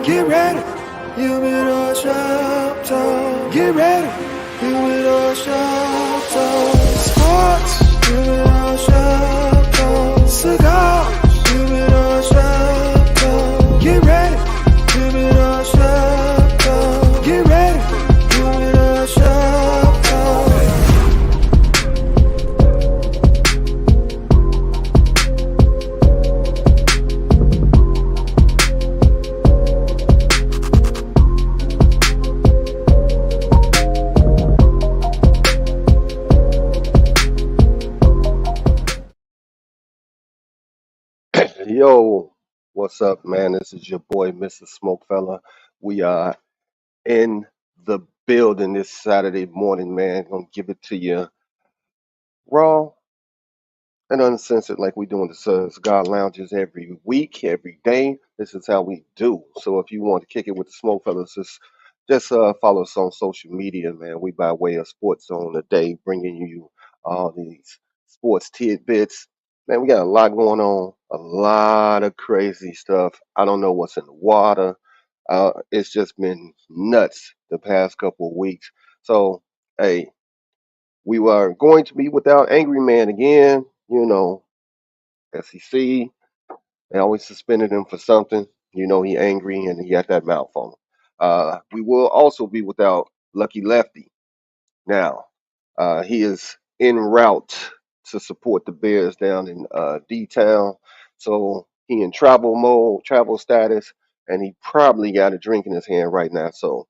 Get ready, Humidor chapter. Get ready, Humidor chapter. Sports, Humidor chapter. Cigars, Humidor chapter. Get ready, Humidor chapter. Get ready, Humidor chapter. Yo, what's up, man? This is your boy, Mr. SmokeFella. We are in the building this Saturday morning, man. Gonna give it to you raw and uncensored, like we do in the Cigar Lounges every week, every day. This is how we do. So if you want to kick it with the SmokeFellas, just follow us on social media, man. We by way of Sports Zone today, bringing you all these sports tidbits. Man, we got a lot going on, a lot of crazy stuff. I don't know what's in the water. It's just been nuts the past couple of weeks. So, hey, we were going to be without Angry Man again. SEC, they always suspended him for something. He angry and he got that mouth on him. We will also be without Lucky Lefty. Now, he is en route to support the Bears down in D-Town. So he in travel mode, travel status, and he probably got a drink in his hand right now. So,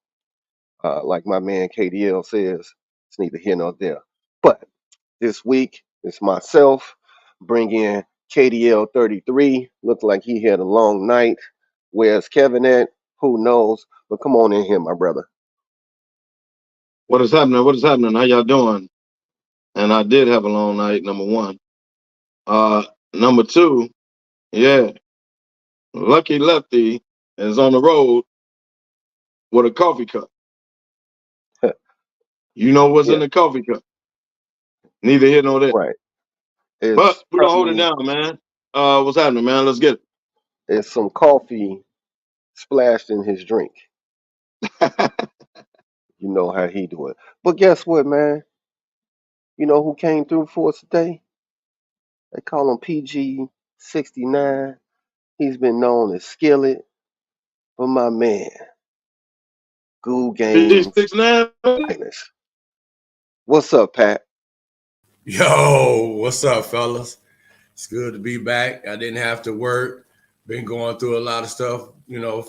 like my man KDL says, it's neither here nor there. But this week, it's myself. Bring in KDL 33. Looked like he had a long night. Where's Kevin at? Who knows? But come on in here, my brother. What is happening? What is happening? How y'all doing? And I did have a long night, number one. Number two, yeah, Lucky Lefty is on the road with a coffee cup. You know what's Yeah, in the coffee cup? Neither here nor there. right. But It's we're gonna hold it probably down, man. What's happening, man? Let's get it's some coffee splashed in his drink. it. You know how he do it. But guess what, man? You know who came through for us today? They call him PG 69. He's been known as Skillet. But my man, Goo Game's PG 69. finest. What's up, Pat? Yo, what's up, fellas? It's good to be back. I didn't have to work. Been going through a lot of stuff,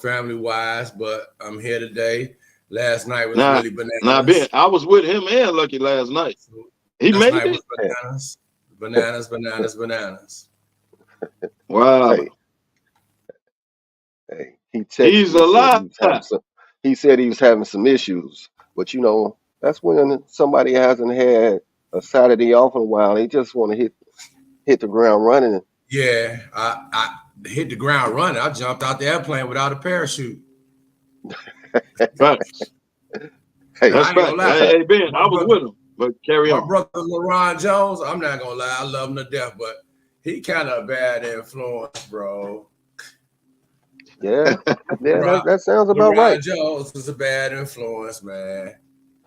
family wise, but I'm here today. Last night was Now, really now, Ben, bananas. I was with him and Lucky last night. He Last made night it. was bananas, bananas, bananas, bananas. Wow, Hey, hey, he texted he's me and said alive. he said he was having some issues. But that's when somebody hasn't had a Saturday off in a while. They just want to hit the ground running. Yeah, I hit the ground running. I jumped out the airplane without a parachute. Facts. Hey, That's I ain't facts. gonna lie. Hey, Ben, My I was brother, with him, but carry my on. brother LaRon Jones, I'm not gonna lie, I love him to death, but he kind of a bad influence, bro. yeah, yeah, LeBron, that sounds about right. LeBron Jones is a bad influence, man.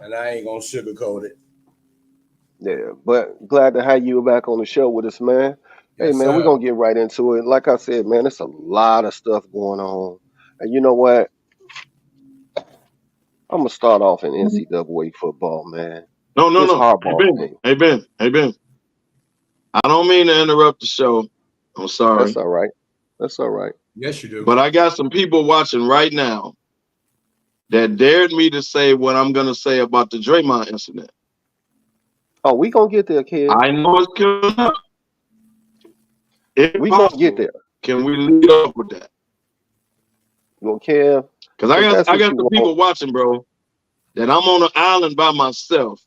And I ain't gonna sugarcoat it. Yeah, but glad to have you back on the show with us, man. Hey, Yes, man, we're sir. gonna get right into it. Like I said, man, it's a lot of stuff going on, and you know what? I'm gonna start off in NCAA football, man. No, no, This no. Hey, hardball Ben. thing. Hey, Ben. Hey, Ben. I don't mean to interrupt the show. I'm That's sorry. all right. That's all right. Yes, you do. But I got some people watching right now that dared me to say what I'm going to say about the Draymond incident. Oh, we gonna get there, kid. I know it's coming up. If We gonna get possible, there. can we lead off with that? You don't care Because if that's I what got you some want. people watching, bro, that I'm on an island by myself.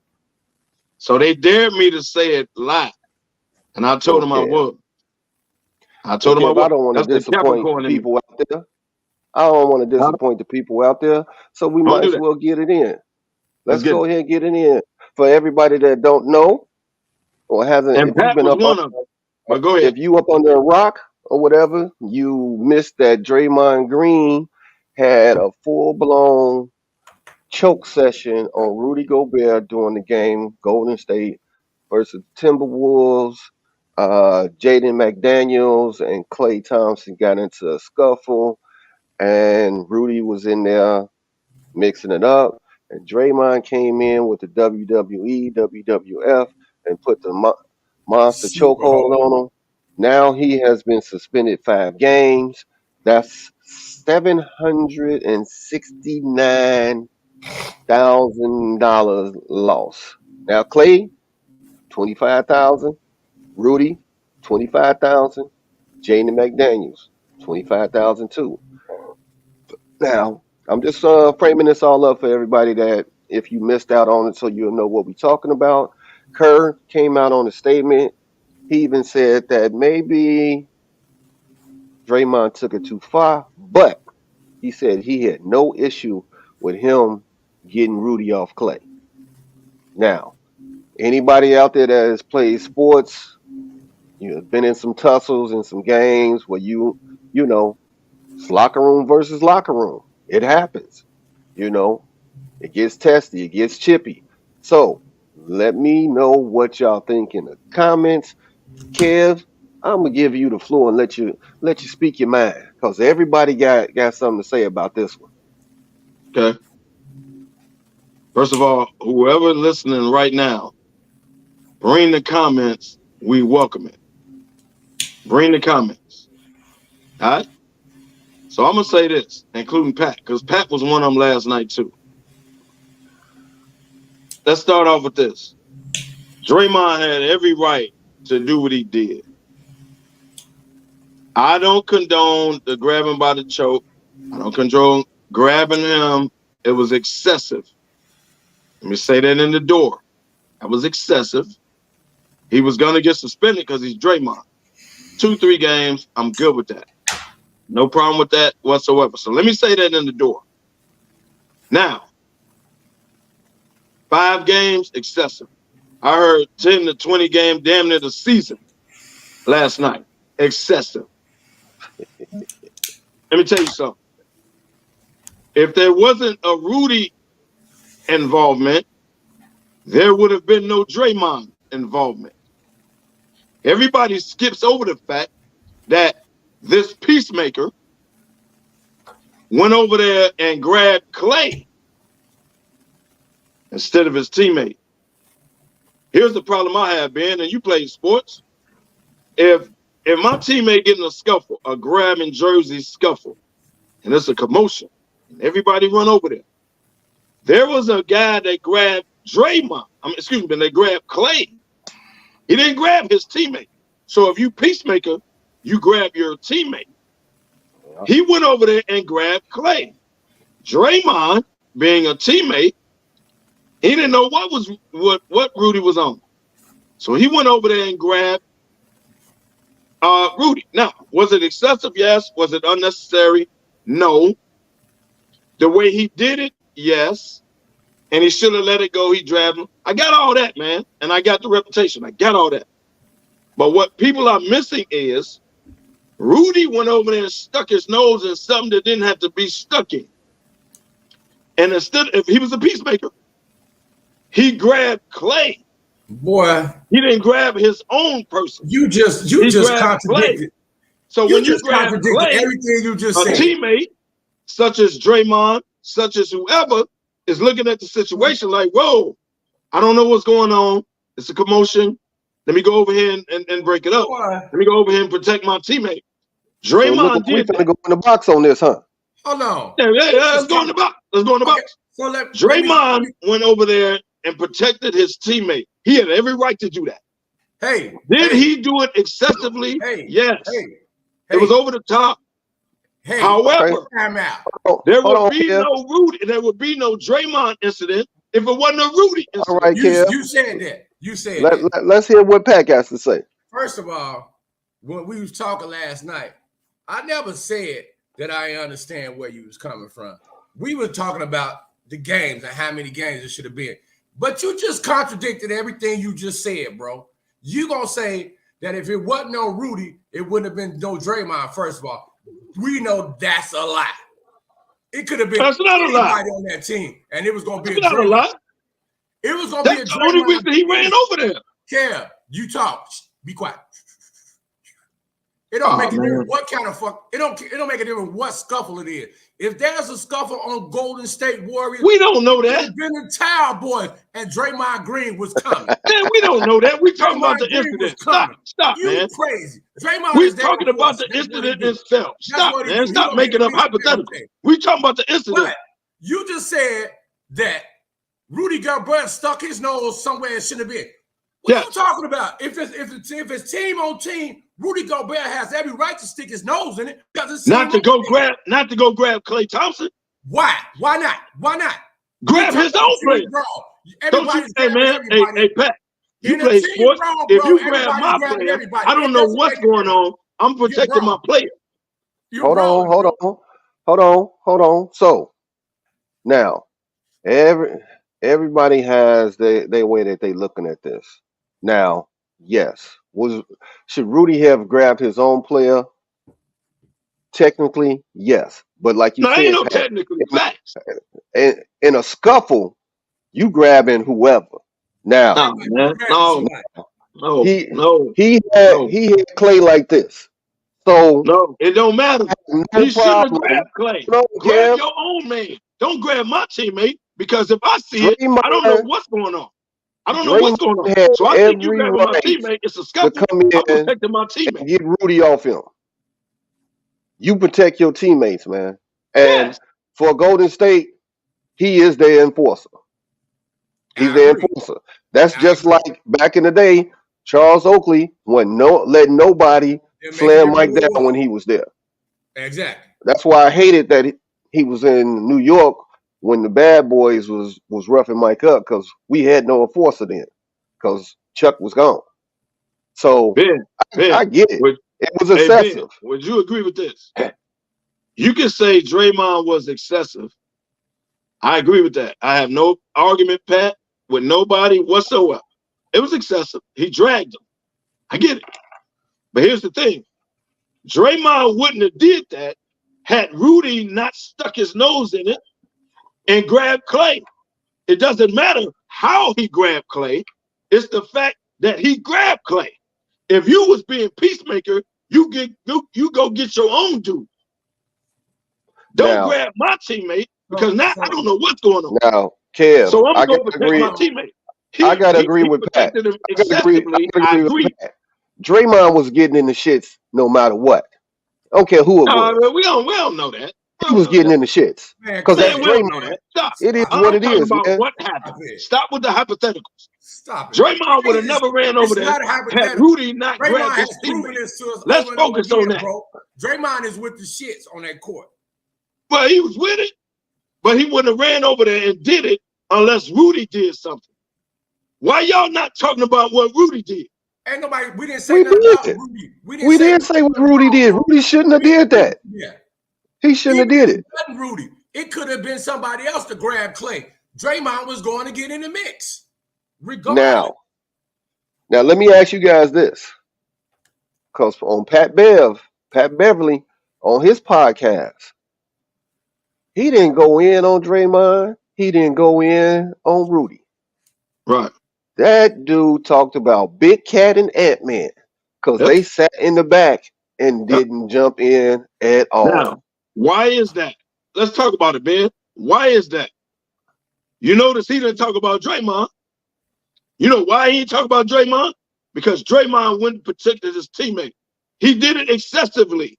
So they dared me to say it live. And I told Don't them I care. would. I Don't told them care. I If I would. don't want to That's the disappoint Capricorn in me. people out there. I don't want to Huh? disappoint the people out there. So we Don't might do as that. well get it in. Let's Let's get go it. ahead and get it in. For everybody that don't know or hasn't, And if you've Pat been was up, one of them. But go ahead. if you up under a rock or whatever, you missed that Draymond Green had a full-blown choke session on Rudy Gobert during the game, Golden State versus Timberwolves. Jaden McDaniels and Klay Thompson got into a scuffle, and Rudy was in there mixing it up. And Draymond came in with the WWE, WWF, and put the monster Super chokehold hard. on him. Now he has been suspended 5 games. That's $769,000 loss. Now Clay, 25,000. Rudy, 25,000. Jaden McDaniels, 25,000 too. Now, I'm just framing this all up for everybody that if you missed out on it, so you'll know what we're talking about. Kerr came out on a statement. He even said that maybe Draymond took it too far, but he said he had no issue with him getting Rudy off Clay. Now, anybody out there that has played sports, you know, been in some tussles and some games where you know, it's locker room versus locker room. It happens. You know, it gets testy, it gets chippy. So let me know what y'all think in the comments. Kev, I'm gonna give you the floor and let you speak your mind because everybody got something to say about this one. Okay. First of all, whoever listening right now, bring the comments. We welcome it. Bring the comments. All right. So I'm gonna say this, including Pat, because Pat was one of them last night too. Let's start off with this. Draymond had every right to do what he did. I don't condone the grabbing by the choke. I don't condone grabbing him. It was excessive. Let me say that in the door. That was excessive. He was going to get suspended because he's Draymond. 2-3 games, I'm good with that. No problem with that whatsoever. So let me say that in the door. Now, 5 games, excessive. I heard 10 to 20 game, damn near the season last night. Excessive. Let me tell you something. If there wasn't a Rudy involvement, there would have been no Draymond involvement. Everybody skips over the fact that this peacemaker went over there and grabbed Clay instead of his teammate. Here's the problem I have, Ben, and you play sports. If my teammate getting a scuffle, a grabbing jersey scuffle, and it's a commotion, and everybody run over there. There was a guy that grabbed Draymond. They grabbed Clay. He didn't grab his teammate. So if you peacemaker, you grab your teammate. He went over there and grabbed Clay. Draymond, being a teammate, he didn't know what Rudy was on. So he went over there and grabbed Rudy. Now, was it excessive? Yes. Was it unnecessary? No. The way he did it, yes. And he should have let it go. He grabbed him. I got all that, man. And I got the reputation. I got all that. But what people are missing is Rudy went over there and stuck his nose in something that didn't have to be stuck in. And instead, if he was a peacemaker, he grabbed Clay. Boy, he didn't grab his own person. You just contradicted. Clay. So when you grab Clay, everything you just said, a teammate such as Draymond, such as whoever, is looking at the situation like, whoa, I don't know what's going on. It's a commotion. Let me go over here and break it up. Let me go over here and protect my teammate. Draymond did that. We're going to go in the box on this, huh? Hold on. Yeah, let's go in the box. Let's go in the box. So Draymond went over there and protected his teammate. He had every right to do that. Hey. Did he do it excessively? Yes. It was over the top. However, there would be no Rudy. There would be no Draymond incident if it wasn't a Rudy incident. All right, you said that. You said that. Let's hear what Pat has to say. First of all, when we was talking last night, I never said that I understand where you was coming from. We were talking about the games and how many games it should have been. But you just contradicted everything you just said, bro. You gonna say that if it wasn't no Rudy, it wouldn't have been no Draymond, first of all. We know that's a lie. It could have been That's not a lie. anybody on that team, and it was going to be That's a not a Draymond. lie. It was going to be a That's the only reason he ran over there. Kev, you talk. Be quiet. It don't make a difference what kind of fuck. It don't make a difference what scuffle it is. If there's a scuffle on Golden State Warriors, we don't know that. It's been the Towel Boys and Draymond Green was coming. Man, we don't know that. We talking about the incident. Stop, you man. Crazy. Draymond. We talking about the incident itself. Stop, man. Stop making up hypotheticals. We talking about the incident. But you just said that Rudy Gobert stuck his nose somewhere it shouldn't have been. What are you talking about? If it's team on team, Rudy Gobert has every right to stick his nose in it because it's not to go grab Klay Thompson. Why? Why not? Why not? Grab his own player. Don't you say, man? Hey, Pat. You play sports. If you grab my player, I don't know what's going on. I'm protecting my player. Hold on. So now, everybody has their way that they looking at this. Now, yes, should Rudy have grabbed his own player? Technically, yes, but like you said, ain't no technically facts. In a scuffle, you grabbing whoever. Now, no, he had Klay like this. So no, it don't matter. He shouldn't have grabbed Klay. No, grab your own man. Don't grab my teammate because if I see it, I don't know what's going on. I don't know what's going on. So I think you grabbing my teammate. It's a scuffle. I'm protecting my teammate. Get Rudy off him. You protect your teammates, man. And for Golden State, he is their enforcer. He's their enforcer. That's just like back in the day, Charles Oakley wasn't letting nobody slam Mike down when he was there. Exactly. That's why I hated that he was in New York when the Bad Boys was roughing Mike up because we had no enforcer then because Chuck was gone. So I get it. It was excessive. Ben, would you agree with this? You can say Draymond was excessive. I agree with that. I have no argument, Pat, with nobody whatsoever. It was excessive. He dragged him. I get it. But here's the thing. Draymond wouldn't have did that had Rudy not stuck his nose in it and grabbed Klay. It doesn't matter how he grabbed Klay. It's the fact that he grabbed Klay. If you was being peacemaker, you go get your own dude. Don't grab my teammate because now I don't know what's going on. Now, Kev, so I'm going to protect my teammate. I gotta agree with Pat. I gotta agree with Pat. Draymond was getting in the shits no matter what. I don't care who it was. We don't know that. He was getting in the shits because that's Draymond. It is what it is, man. What happened? Stop with the hypotheticals. Stop it. Draymond would have never ran over there had Rudy not grabbed his teammate. Let's focus on that. Bro. Draymond is with the shits on that court. Well, he was with it, but he wouldn't have ran over there and did it unless Rudy did something. Why y'all not talking about what Rudy did? Ain't nobody. We didn't say nothing about Rudy. We didn't say what Rudy did. Rudy shouldn't have did that. Yeah. He shouldn't have did it. Rudy. It could have been somebody else to grab Klay. Draymond was going to get in the mix. Now, let me ask you guys this. Because on Pat Beverly, on his podcast, he didn't go in on Draymond. He didn't go in on Rudy. Right. That dude talked about Big Cat and Ant-Man because they sat in the back and didn't jump in at all. Now, why is that? Let's talk about it, Ben. Why is that? You notice he didn't talk about Draymond. You know why he didn't talk about Draymond? Because Draymond went and protected his teammate. He did it excessively.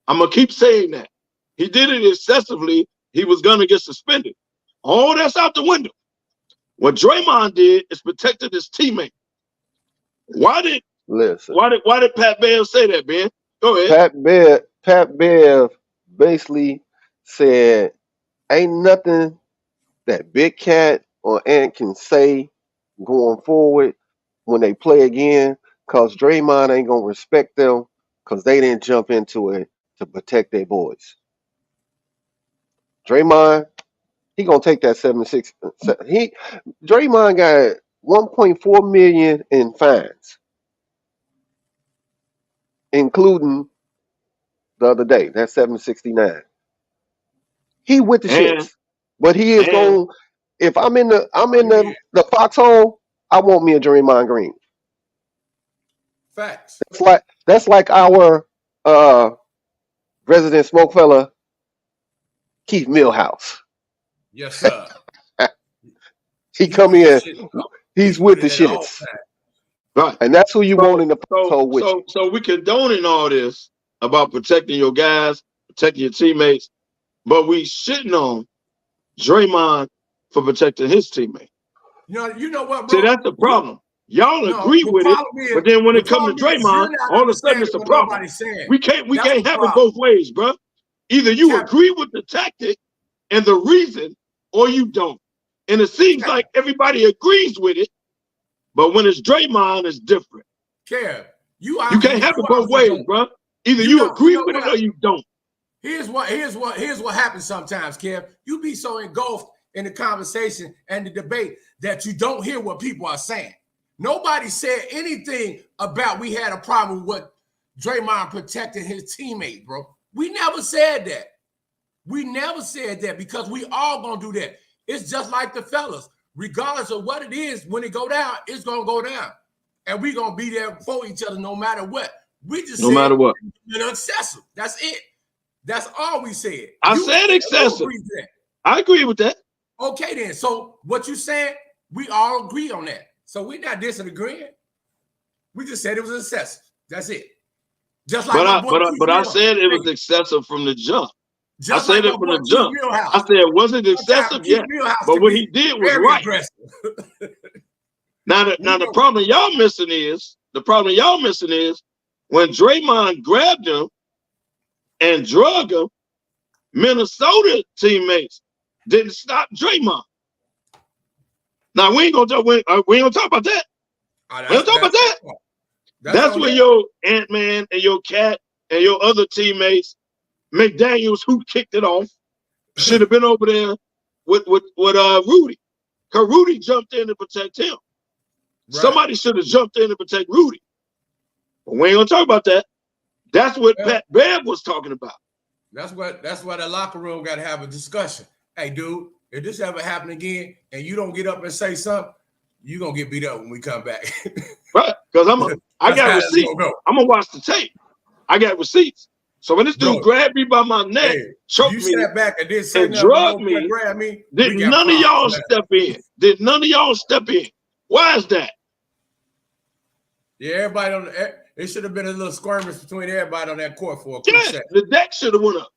I'm going to keep saying that. He did it excessively. He was going to get suspended. All that's out the window. What Draymond did is protected his teammate. Why did Pat Bev say that, Ben? Go ahead. Pat Bev basically said, ain't nothing that Big Cat or Ant can say going forward when they play again, because Draymond ain't going to respect them because they didn't jump into it to protect their boys. Draymond, he going to take that 7-6. Draymond got $1.4 million in fines, including the other day. That's $769. He with the And shits, but he is and going. If I'm in the Oh yeah, the foxhole, I want me a Draymond Green. facts. That's like our uh resident smoke fella Keith Millhouse. Yes, sir. He He come with the in, shit. he's He's with with the it at all shits, times. right. and that's who you want So in the so foxhole with so you. so we condoning all this about protecting your guys, protecting your teammates, but we shitting on Draymond for protecting his teammate. You know what, See, bro? that's the problem. Y'all No, agree with it, but then when the it comes to problem is Draymond, you're not all of a sudden understanding it's a what problem. nobody's saying. We That's can't the have it problem. both ways, bro. Either you Cap, agree with the tactic and the reason, or you don't. And it seems Cap, like everybody agrees with it, but when it's Draymond, it's different. Kev, You can't have it both obviously ways, don't. bro. Either You you know, you agree know with it what? or you don't. Here's what happens sometimes, Kev. You be so engulfed in the conversation and the debate that you don't hear what people are saying. Nobody said anything about we had a problem with Draymond protecting his teammate, bro. We never said that. We never said that because we all gonna do that. It's just like the fellas. Regardless of what it is, when it go down, it's gonna go down. And we gonna be there for each other no matter what. We just No said matter what. you're excessive. That's it. That's all we said. I You said excessive. agree with that. I agree with that. Okay, then. So what you saying, we all agree on that. So we're not disagreeing. We just said it was excessive. That's it. Just like my boy Keith But I Mill. said it was Hey, excessive from the jump. I just said like my it from boy the Keith jump. Millhouse. I said, was it excessive? Sometimes Keith Yeah. Millhouse But can what he be did was very right. aggressive. Now the problem y'all missing is when Draymond grabbed him and drug him, Minnesota teammates didn't stop Draymond. Now we ain't gonna talk about that. We ain't talk about that. That's where your Ant-Man and your Cat and your other teammates, McDaniels, who kicked it off, should have been over there with Rudy. Because Rudy jumped in to protect him. Right. Somebody should have jumped in to protect Rudy. But we ain't gonna talk about that. That's what Pat Bev was talking about. That's why the locker room got to have a discussion. Hey, dude, if this ever happen again and you don't get up and say something, you're gonna get beat up when we come back. Right. Because I got receipts. I'm gonna watch the tape. I got receipts. So when this dude grabbed me by my neck, choked me, sat back and did say and drugged me, grab me, did none of y'all step in? Did none of y'all step in? Why is that? Yeah, everybody it should have been a little skirmish between everybody on that court for a quick second. The deck should have went up.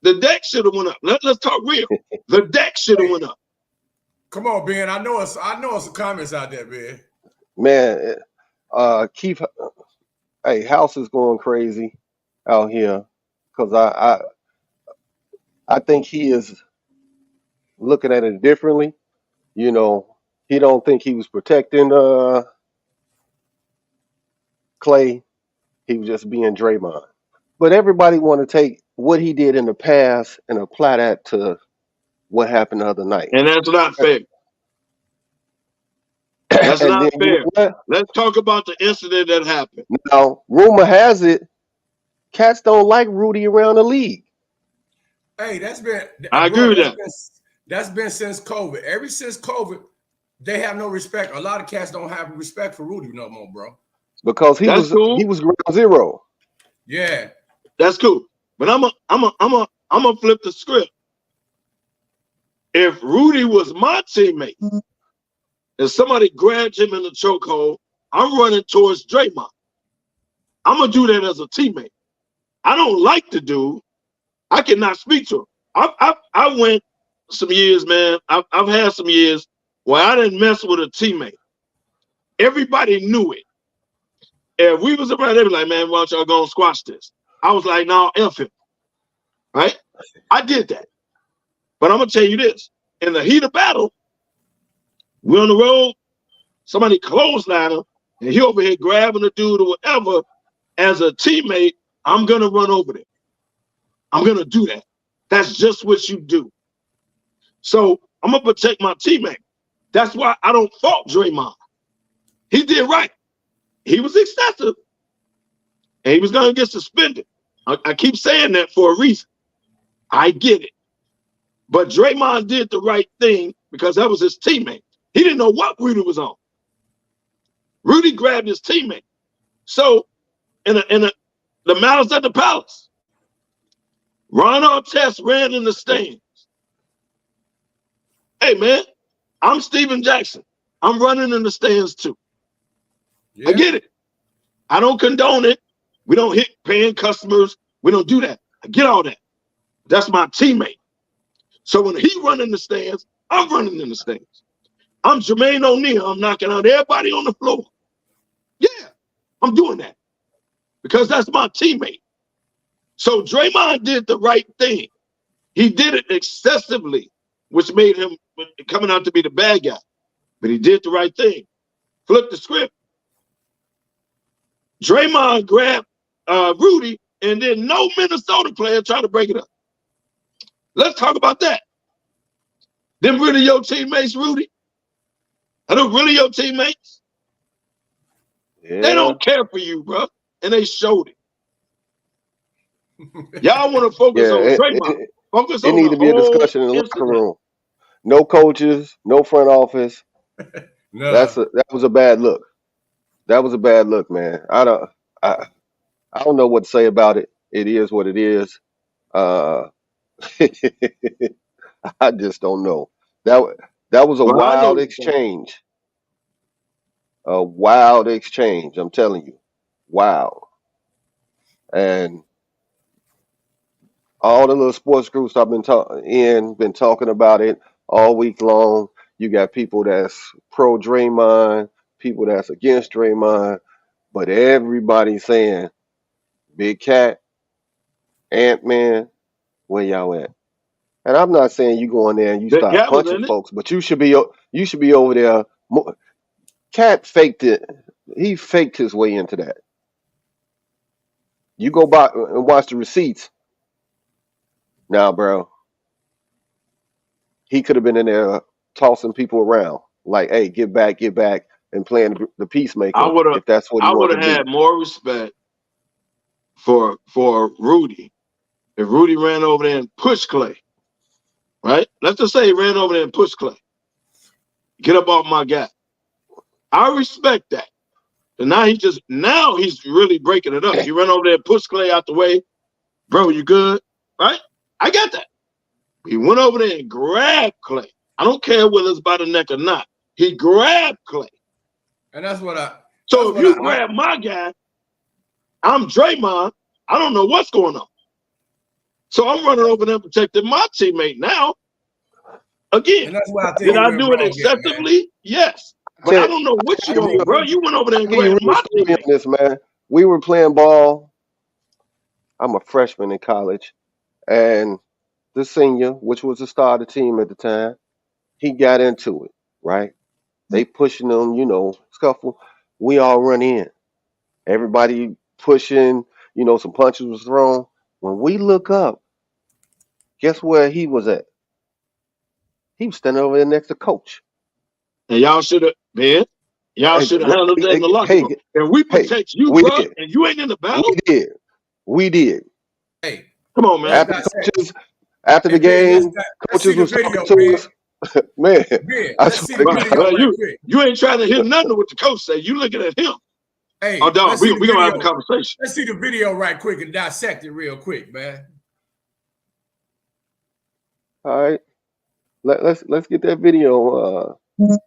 The deck should have went up. Let's talk real. The deck should have went up. Come on, Ben. I know it's some comments out there, Ben. Man, Keith, hey, House is going crazy out here because I think he is looking at it differently. You know, he don't think he was protecting Clay. He was just being Draymond. But everybody want to take what he did in the past and apply that to what happened the other night. And that's not fair. That's not fair. Let's talk about the incident that happened. Now, rumor has it, cats don't like Rudy around the league. Hey, I agree with that. That's been since COVID. Ever since COVID, they have no respect. A lot of cats don't have respect for Rudy no more, bro. Because he was ground zero. Yeah. That's cool. But I'm a flip the script. If Rudy was my teammate, and somebody grabbed him in the chokehold, I'm running towards Draymond. I'm gonna do that as a teammate. I don't like the dude. I cannot speak to him. I went some years, man. I've had some years where I didn't mess with a teammate. Everybody knew it. If we was around, they'd be like, man, why don't y'all go and squash this? I was like, no, F him. Right? I did that. But I'm going to tell you this. In the heat of battle, we're on the road, somebody clothesline him, and he over here grabbing the dude or whatever. As a teammate, I'm going to run over there. I'm going to do that. That's just what you do. So I'm going to protect my teammate. That's why I don't fault Draymond. He did right. He was excessive, and he was going to get suspended. I keep saying that for a reason. I get it. But Draymond did the right thing because that was his teammate. He didn't know what Rudy was on. Rudy grabbed his teammate. So the Malice at the Palace, Ron Artest ran in the stands. Hey, man, I'm Steven Jackson. I'm running in the stands too. Yeah. I get it. I don't condone it. We don't hit paying customers. We don't do that. I get all that. That's my teammate. So when he run in the stands, I'm running in the stands. I'm Jermaine O'Neal. I'm knocking out everybody on the floor. Yeah, I'm doing that because that's my teammate. So Draymond did the right thing. He did it excessively, which made him coming out to be the bad guy. But he did the right thing. Flip the script. Draymond grabbed Rudy, and then no Minnesota player tried to break it up. Let's talk about that. Them really your teammates, Rudy? Are they really your teammates? Yeah. They don't care for you, bro. And they showed it. Y'all want to focus on Draymond. Focus on it need to be a discussion in the locker room. No coaches, no front office. No. That was a bad look. That was a bad look, man. I don't know what to say about it. It is what it is. I just don't know. That was a wild exchange. A wild exchange. I'm telling you, wow. And all the little sports groups I've been talking about it all week long. You got people that's pro Draymond, people that's against Draymond, but everybody's saying, Big Cat, Ant-Man, where y'all at? And I'm not saying you go in there and you start punching folks, but you should be over there. Cat faked it. He faked his way into that. You go back and watch the receipts. Now, bro, he could have been in there tossing people around, like, "Hey, get back," and playing the peacemaker. If that's what he wanted to do. I would have had more respect for Rudy if Rudy ran over there and pushed Clay. Right? Let's just say he ran over there and pushed Clay. Get up off my guy. I respect that. And now he's really breaking it up. He ran over there and pushed Clay out the way. Bro, you good? Right? I got that. He went over there and grabbed Clay. I don't care whether it's by the neck or not. He grabbed Clay. And that's what I... So if you grab my guy, I'm Draymond. I don't know what's going on. So I'm running over there protecting my teammate now. Again, did I do it excessively? Yes. But I don't know what you doing, bro. You went over there and grabbed my teammate. This, man. We were playing ball. I'm a freshman in college. And the senior, which was the star of the team at the time, he got into it, right? They pushing him, scuffle. We all run in. Everybody pushing, some punches was thrown. When we look up, guess where he was at? He was standing over there next to Coach. And y'all should have, man. Y'all should have handled that in the locker room. And we protect you, bro, and you ain't in the battle. We did. Hey, come on, man. After the game, coaches was talking to us. Man, I swear to God. You ain't trying to hear nothing of what the coach say. You looking at him. Hey, oh, dog, we gonna have a conversation. Let's see the video right quick and dissect it real quick, man. All right, let's get that video because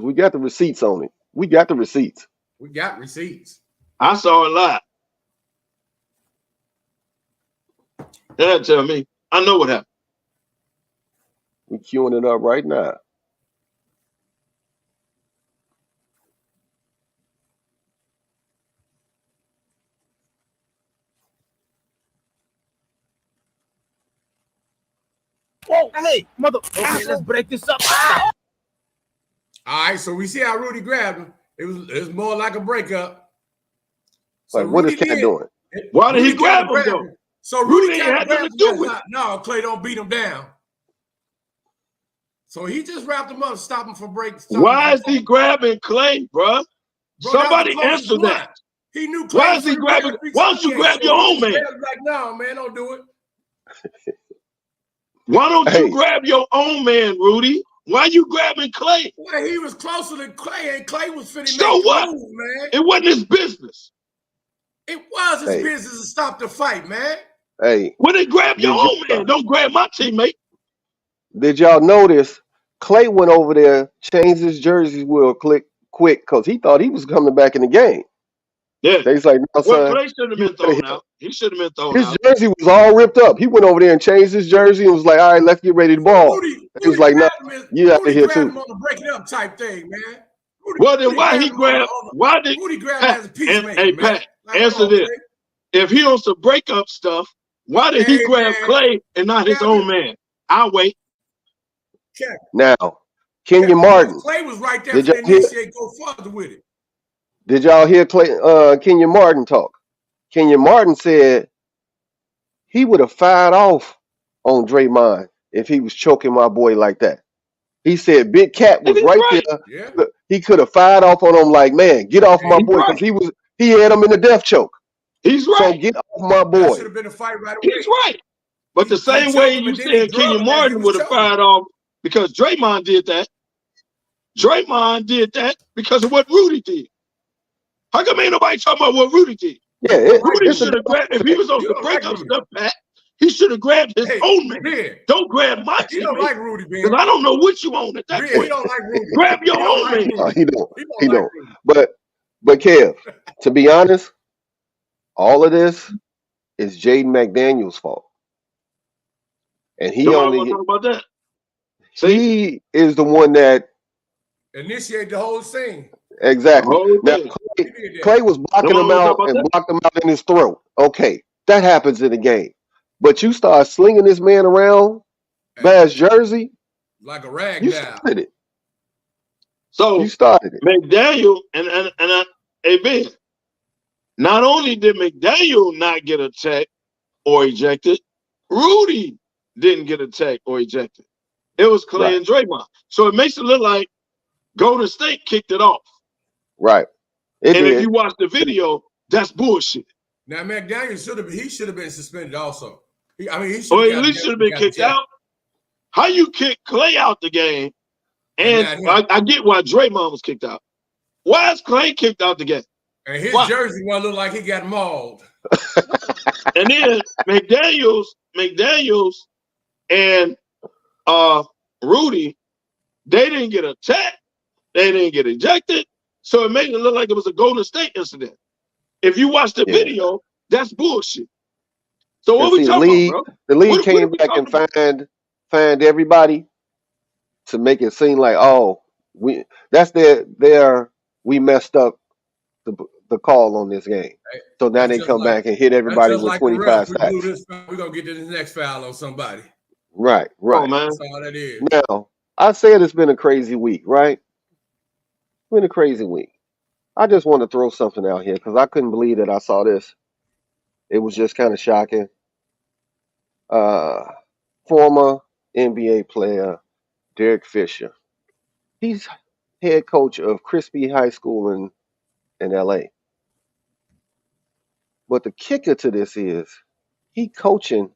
we got the receipts on it. We got the receipts. We got receipts. I saw it live. Dad tell me. I know what happened. We queuing it up right now. Whoa, hey, mother. Okay, let's break this up. All right, so we see how Rudy grabbed him. It was more like a breakup. So like, what is Cat doing? Why did he grab him though? So Rudy had nothing to do with it. No, Clay, don't beat him down. So he just wrapped him up, stop him from breaks. Why is he grabbing Clay, bro? Somebody answer that. He knew Clay. Why is he grabbing? Why don't you grab your own man? Like, no, man, don't do it. Why don't you grab your own man, Rudy? Why you grabbing Clay? Well, he was closer than Clay, and Clay was finna So make what? the move, man. It wasn't his business. It was his business to stop the fight, man. Hey, when they grab your own man, don't grab my teammate. Did y'all notice Clay went over there, changed his jersey real quick because he thought he was coming back in the game. Yeah. He's like, no, son. Clay should have been thrown out. He should have been thrown his out. His jersey was all ripped up. He went over there and changed his jersey and was like, all right, let's get ready to ball. He was like, no, you out of here too. Him on the break it up type thing, man. Then why he grabbed? Why did Rudy grabbed as a peacemaker? Hey, Pat, answer this. If he on some breakup stuff, why did he grab Clay and not his own man? I'll wait. Now, Kenyon Martin. Clay was right there for initiate, go further with it. Did y'all hear Kenyon Martin talk? Kenyon Martin said he would have fired off on Daymond if he was choking my boy like that. He said Big Cat was right there. Yeah. He could have fired off on him like, man, get off my boy, because he had him in the death choke. He's right. So get off my boy. That should have been a fight right away. He's right. But the same way you said Kenyon Martin would have fired off because Daymond did that. Daymond did that because of what Rudy did. How come ain't nobody talking about what Rudy did? Yeah, Rudy should have grabbed, if he was on the breakup stuff, Pat, he should have grabbed his own man. Don't grab my teammate. He don't like Rudy, man. Because I don't know what you own at that point. He don't like Rudy. Grab your own man. No, he don't. But Kev, to be honest, all of this is Jaden McDaniel's fault. And he only talk about that. He is the one that initiated the whole thing. Exactly. Now, Clay was blocking him out and blocked him out in his throat. Okay, that happens in the game. But you start slinging this man around by his jersey like a rag. You started it. So you started it. McDaniel and Ben. Not only did McDaniel not get attacked or ejected, Rudy didn't get attacked or ejected. It was Clay and Draymond. So it makes it look like Golden State kicked it off. Right. If you watch the video, that's bullshit. Now McDaniel should have been suspended also. He should at least should have been kicked out. How you kick Clay out the game? And I get why Draymond was kicked out. Why is Clay kicked out the game? And his jersey one look like he got mauled. And then McDaniels and Rudy, they didn't get attacked. They didn't get ejected. So it made it look like it was a Golden State incident. If you watch the video, that's bullshit. So what we talking about, bro? The league came back and fined everybody to make it seem like, we messed up the call on this game. So now they come back and hit everybody with 25 sacks. We're going to get to the next foul on somebody. Right. Oh, man. That's all that is. Now, I said it's been a crazy week, right? It's been a crazy week. I just want to throw something out here because I couldn't believe that I saw this. It was just kind of shocking. Former NBA player Derek Fisher. He's head coach of Crispy High School in LA. But the kicker to this is he coaching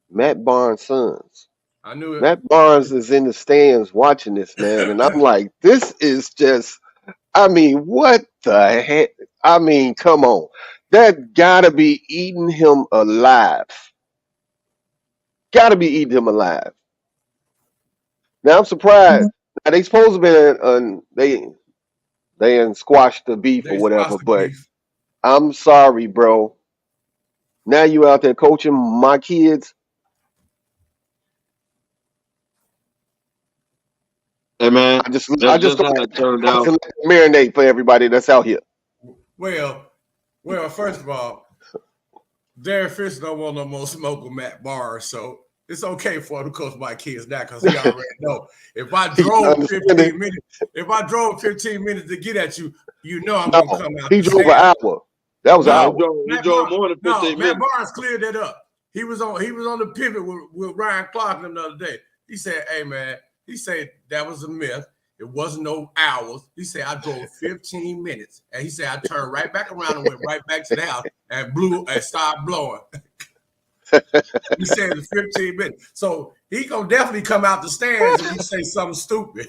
Matt Barnes' sons. I knew it. Matt Barnes is in the stands watching this, man. And I'm like, this is just, what the heck? Come on. That gotta be eating him alive. Gotta be eating him alive. Now I'm surprised. Now they supposed to be they squashed the beef or whatever, but I'm sorry, bro. Now you out there coaching my kids. Hey man, I just marinate for everybody that's out here. Well, first of all, Derek Fisher don't want no more smoke with Matt Barnes, so it's okay for him to coach my kids now because he already know. If I drove 15 minutes to get at you, I'm gonna come out. He drove an hour. That was an hour. He drove more than 15 minutes. Matt Barnes cleared that up. He was on the pivot with Ryan Clark the other day. He said, "Hey man," he said that was a myth. It wasn't no hours. He said I drove 15 minutes, and he said I turned right back around and went right back to the house and blew and started blowing. He said it's 15 minutes. So he gonna definitely come out the stands if you say something stupid.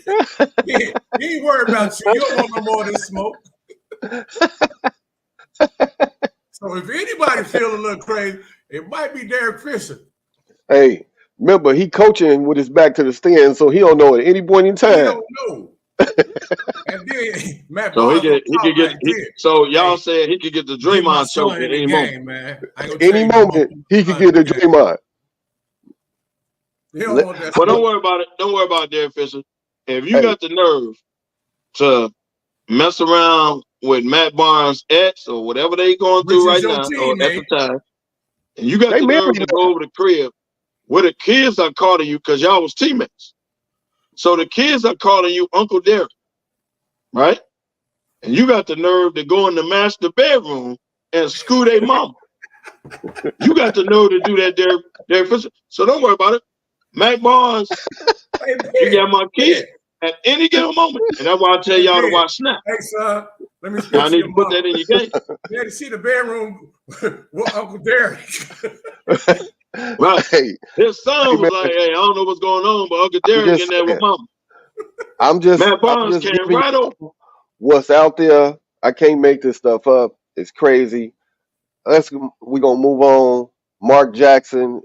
He ain't worried about you. You don't want no more of this smoke. So if anybody feel a little crazy, it might be Derek Fisher. Hey, remember he coaching with his back to the stand, so he don't know at any point in He time. don't know. And then Matt So Barnes he could get. So y'all Hey, said he could get the get my Draymond choke son at in the any game, moment. man. I ain't gonna Any tell you moment he could get the Draymond. He don't want that But don't smoke. worry about it. Don't worry about Derek Fisher. If you Hey. got the nerve to mess around with Matt Barnes' ex or whatever they going Which through is right your now or at the teammate. time, and you got They the nerve married to go over the crib where the kids are calling you because y'all was teammates. So the kids are calling you Uncle Derek, right? And you got the nerve to go in the master bedroom and screw their mama. You got the nerve to do that, Derek Fisher. So don't worry about it. Matt Barnes, you got my kid at any given moment. And that's why I tell y'all to watch Snap. Hey, son, let me speak Y'all to need your to put mom. that in your game. You had to see the bedroom with Uncle Derek. Right. Hey, His son was man. like, hey, I don't know what's going on, but Uncle Derek in there with mama. I'm just Matt Barnes came giving right over. you what's out there. I can't make this stuff up. It's crazy. We're gonna move on. Mark Jackson,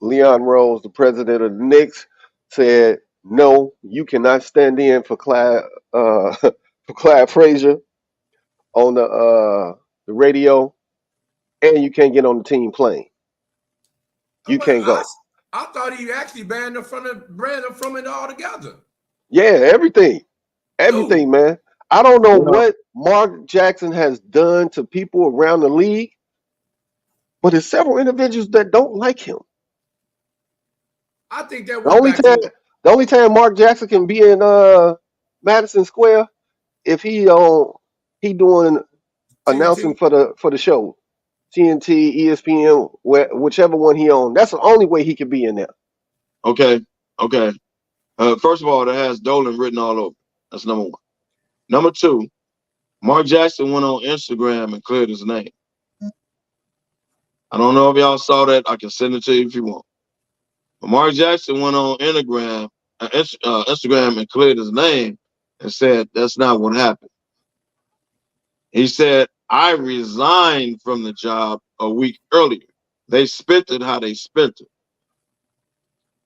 Leon Rose, the president of the Knicks, said, "No, you cannot stand in for Clyde for Clyde Frazier on the radio, and you can't get on the team plane. You can't go. I thought he actually banned him from it altogether. Yeah, everything, man. I don't know what Mark Jackson has done to people around the league, but there's several individuals that don't like him. I think that The only time Mark Jackson can be in Madison Square if he doing announcing for the show, TNT, ESPN, whichever one he on. That's the only way he could be in there. Okay. First of all, that has Dolan written all over. That's number one. Number two, Mark Jackson went on Instagram and cleared his name. I don't know if y'all saw that. I can send it to you if you want. But Mark Jackson went on Instagram and cleared his name and said that's not what happened. He said, I resigned from the job a week earlier. They spent it how they spent it.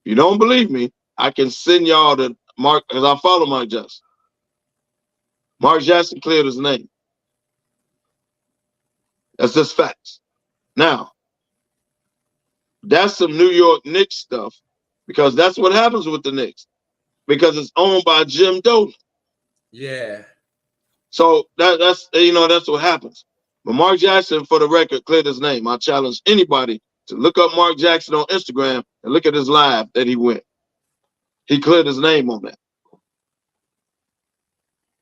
If you don't believe me, I can send y'all to Mark, because I follow Mark Jackson. Mark Jackson cleared his name. That's just facts. Now, that's some New York Knicks stuff, because that's what happens with the Knicks, because it's owned by Jim Dolan. Yeah. So that's what happens. But Mark Jackson, for the record, cleared his name. I challenge anybody to look up Mark Jackson on Instagram and look at his live that he went. He cleared his name on that.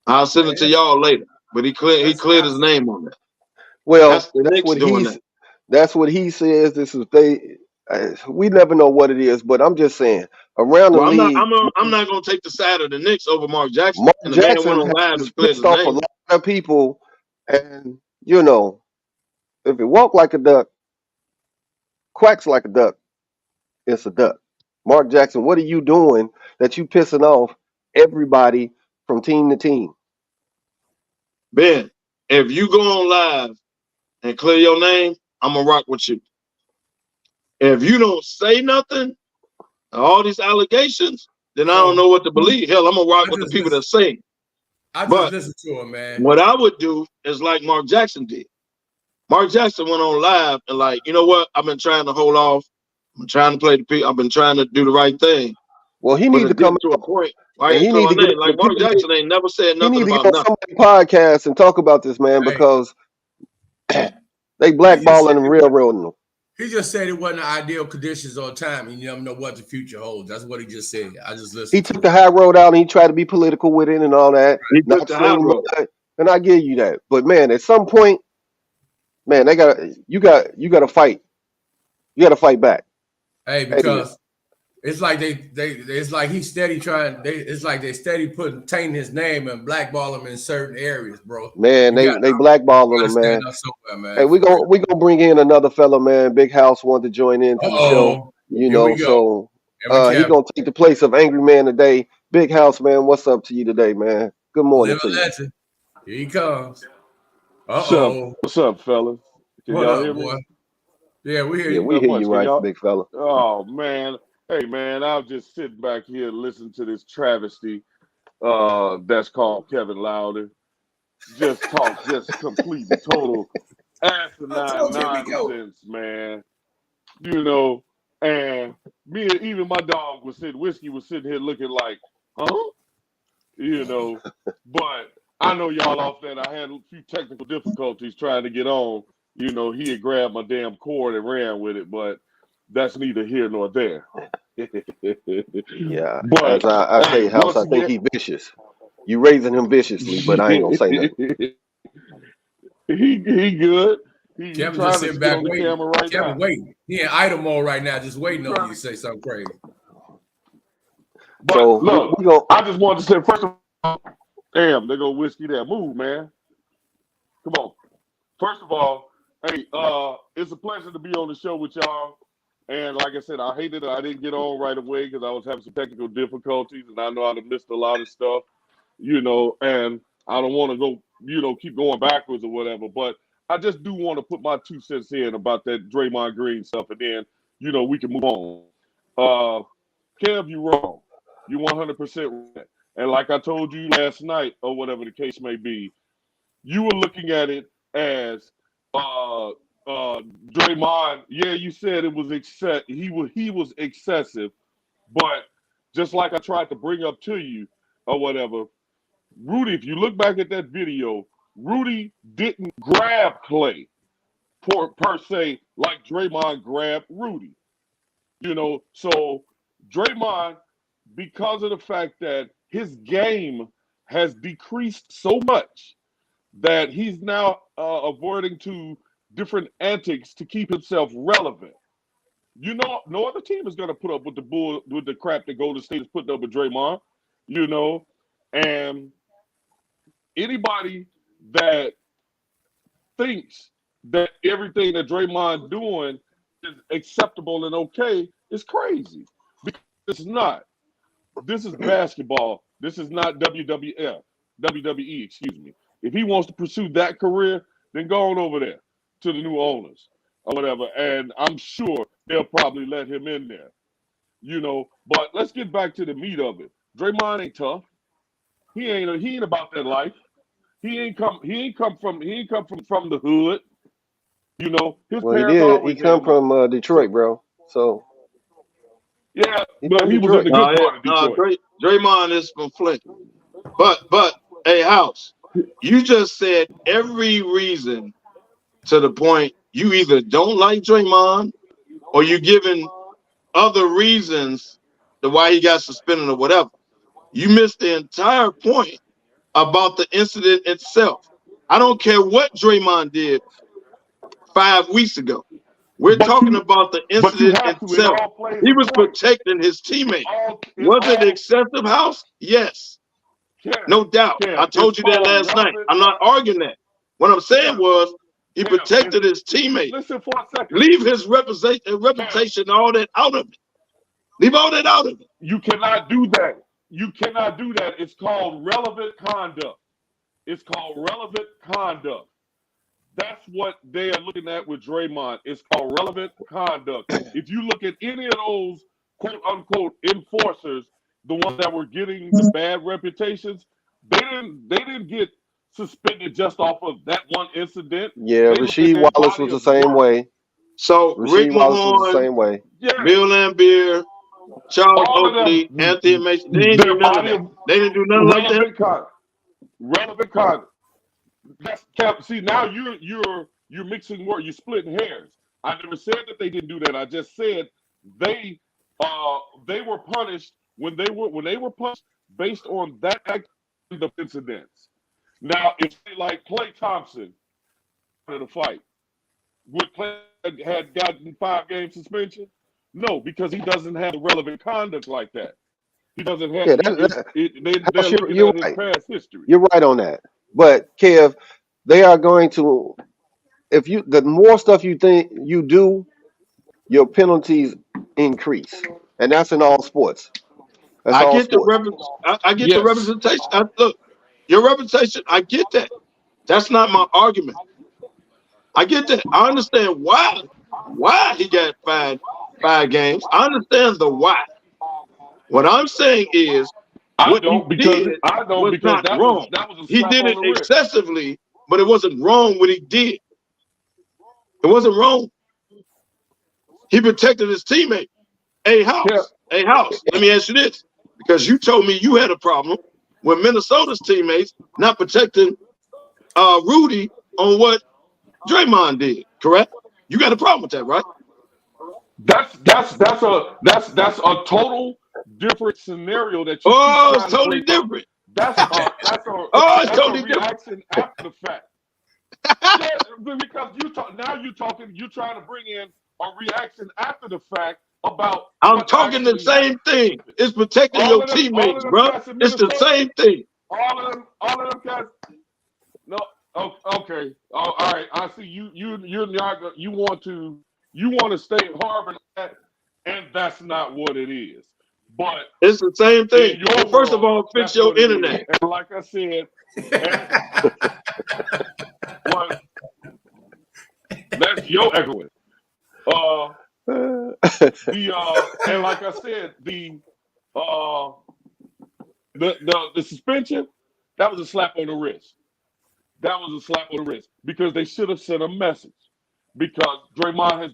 I'll send it to y'all later. But he cleared his name on that. Well, that's what he says. This is we never know what it is, but I'm just saying around the league. I'm not going to take the side of the Knicks over Mark Jackson. Mark and the Jackson man went on live has and cleared his pissed off name. a lot of people, and if it walk like a duck, quacks like a duck, it's a duck. Mark Jackson, what are you doing that you pissing off everybody from team to team? Ben, if you go on live and clear your name, I'm going to rock with you. If you don't say nothing, all these allegations, then I don't know what to believe. Hell, I'm going to rock with the people that say. I just listen to him, man. What I would do is like Mark Jackson did. Mark Jackson went on live and like, you know what? I've been trying to hold off. I'm trying to play the people. I've been trying to do the right thing. Well, he needs to come to a point. And he need to get like Mark Jackson ain't never said nothing about nothing. Somebody's podcast and talk about this, man, because they blackballing and railroading him. He just said it wasn't ideal conditions or time, and you never know what the future holds. That's what he just said. I just listened. He took the high road out and he tried to be political with it and all that. He took the high road. And I give you that. But man, at some point, man, you got to fight. You got to fight back. Hey, because It's like it's like he's steady trying. It's like they steady tainting his name and blackball him in certain areas, bro. Man, You got they you blackballing gotta him, stand man. up somewhere, Hey, man. For real. we gonna bring in another fella, man. Big House wanted to join in to the show, Oh, you here we know. go. So And we he have gonna take the place of Angry Man today. Big House, man. What's up to you today, man? Good morning Live to a you. legend. Here he comes. Uh-oh. What's up, fellas? Can What y'all up, hear me? boy? Yeah, we hear Yeah, you. we Not hear you, much. Can right, y'all? big fella. Oh man, hey man, I'll just sit back here and listen to this travesty. That's called Kevin Louder. Just talk, just complete and total I asinine told you, here we go. nonsense, man. You know, and me and even my dog Whiskey was sitting here looking like, huh? You know, but I know y'all off that. I had a few technical difficulties trying to get on. You know, he had grabbed my damn cord and ran with it, but that's neither here nor there. Yeah, as But I say, hey, House, once I think again, he vicious. You raising him viciously, but I ain't gonna say nothing. he good. He Kevin just trying to sitting get back on the waiting. camera right Kevin now. waiting. He in idle mode right now, just He waiting on you trying to to, say something crazy. but So look, we gonna. I just wanted to say first of all, damn, they go Whiskey there. Move, man. Come on. First of all, hey, it's a pleasure to be on the show with y'all. And like I said, I hated it. I didn't get on right away because I was having some technical difficulties, and I know I'd have missed a lot of stuff, you know. And I don't want to go, you know, keep going backwards or whatever. But I just do want to put my 2 cents in about that Draymond Green stuff, and then, you know, we can move on. Uh, Kev, you wrong. You 100% right. And like I told you last night, or whatever the case may be, you were looking at it as Draymond. Yeah, you said it was he was excessive, but just like I tried to bring up to you or whatever, Rudy. If you look back at that video, Rudy didn't grab Clay per se like Draymond grabbed Rudy. You know, so Draymond, because of the fact that his game has decreased so much that he's now avoiding to different antics to keep himself relevant. You know, no other team is going to put up with the crap that Golden State is putting up with Draymond. You know, and anybody that thinks that everything that Draymond doing is acceptable and okay is crazy because it's not. This is basketball. This is not WWE, excuse me. If he wants to pursue that career, then go on over there to the new owners or whatever. And I'm sure they'll probably let him in there. You know, but let's get back to the meat of it. Draymond ain't tough. He ain't about that life. He ain't come from the hood. You know, his Well, he parents did. He always had come him up. from Detroit, So bro. So yeah, he but from he was in Detroit. the the good good part of No, Detroit. Draymond is from Flint. But hey, House, you just said every reason to the point you either don't like Draymond or you're giving other reasons to why he got suspended or whatever. You missed the entire point about the incident itself. I don't care what Draymond did 5 weeks ago. We're talking about the But you incident have to. It itself. all plays He a was point. protecting protecting his teammate. Was it excessive, House? Yes, Kev, no doubt. I Kev, it's told you that called last night. relevant. I'm not arguing that. What I'm saying Kev, was he Kev, protected his teammate. listen for a second. Leave his reputation, all that out of it. Leave all that out of it. You cannot do that. You cannot do that. It's called relevant conduct. It's called relevant conduct. That's what they are looking at with Draymond. It's called relevant conduct. If you look at any of those quote unquote enforcers, the ones that were getting the bad reputations, they didn't get suspended just off of that one incident. Yeah, They looked at Rasheed their Wallace body was the of same work. way. So Rick Rasheed Wallace was the Mahorn, same way. yeah, Bill Lambier, Charles all of Oakley, Anthony them, Mason, they didn't do their none of body that. of They didn't do nothing like that. relevant conduct. See, now you're mixing words. You're splitting hairs. I never said that they didn't do that. I just said they they were punished when they were punished based on that kind of incidents. Now, if they like Klay Thompson in the fight, would Klay had gotten 5-game suspension? No, because he doesn't have the relevant conduct like that. He doesn't have. Yeah, They're looking you're at his right. past history. You're right on that. But Kev, they are going to, if you, the more stuff you think you do, your penalties increase, and that's in all sports. That's I all get the sports. I get the Yes, representation. Look, your representation. I get that. That's not my argument. I get that. I understand why he got 5 games. I understand the why. What I'm saying is what he did I don't was because not wrong. that was a He slap did on it the wrist. excessively, but it wasn't wrong what he did. It wasn't wrong. He protected his teammate. Hey, Yeah, House, let me ask you this. Because you told me you had a problem with Minnesota's teammates not protecting Rudy on what Draymond did, correct? You got a problem with that, right? that's a total different scenario that you keep Oh, it's trying to totally bring up. different. Oh, it's That's a totally different. reaction after the fact. Yeah, because you're trying to bring in a reaction after the fact about I'm what talking the actually same happened. thing. It's protecting All your of them, all teammates, of them bro. cats in It's the Minnesota, same thing. all of them cats. No, okay, all right. I see you're not. You want to stay harboring that, and that's not what it is. But It's the same in thing. your Well, first of world, all, fix that's your what it is. internet. And like I said, what that's your echoing. And like I said, the suspension, that was a slap on the wrist. That was a slap on the wrist because they should have sent a message. Because Draymond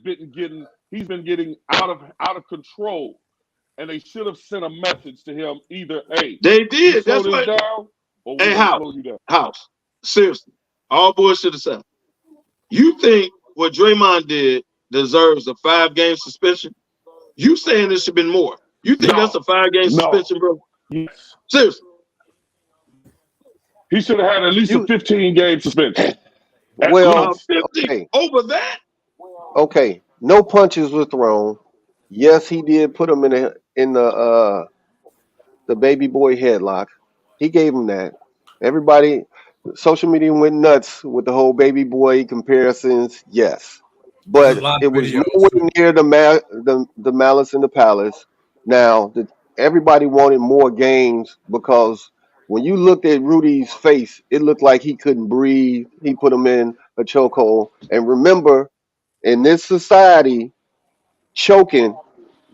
he's been getting out of control, and they should have sent a message to him either, hey, They you did. slow That's this what. down, or Hey, we're gonna slow you down. House. Seriously, all bullshit aside. You think what Draymond did deserves a 5-game suspension? You saying it should have been more? You think that's No, a 5-game no, suspension, bro? yes, Seriously. he should have had at least a You 15-game suspension, at well, least. 50 okay, over that? okay. No punches were thrown. Yes, he did put him in the baby boy headlock. He gave him that. Everybody, social media went nuts with the whole baby boy comparisons. Yes, There's a but lot it of was videos too. nowhere near the Malice in the Palace. Now, everybody wanted more games because when you looked at Rudy's face, it looked like he couldn't breathe. He put him in a chokehold. And remember, in this society, choking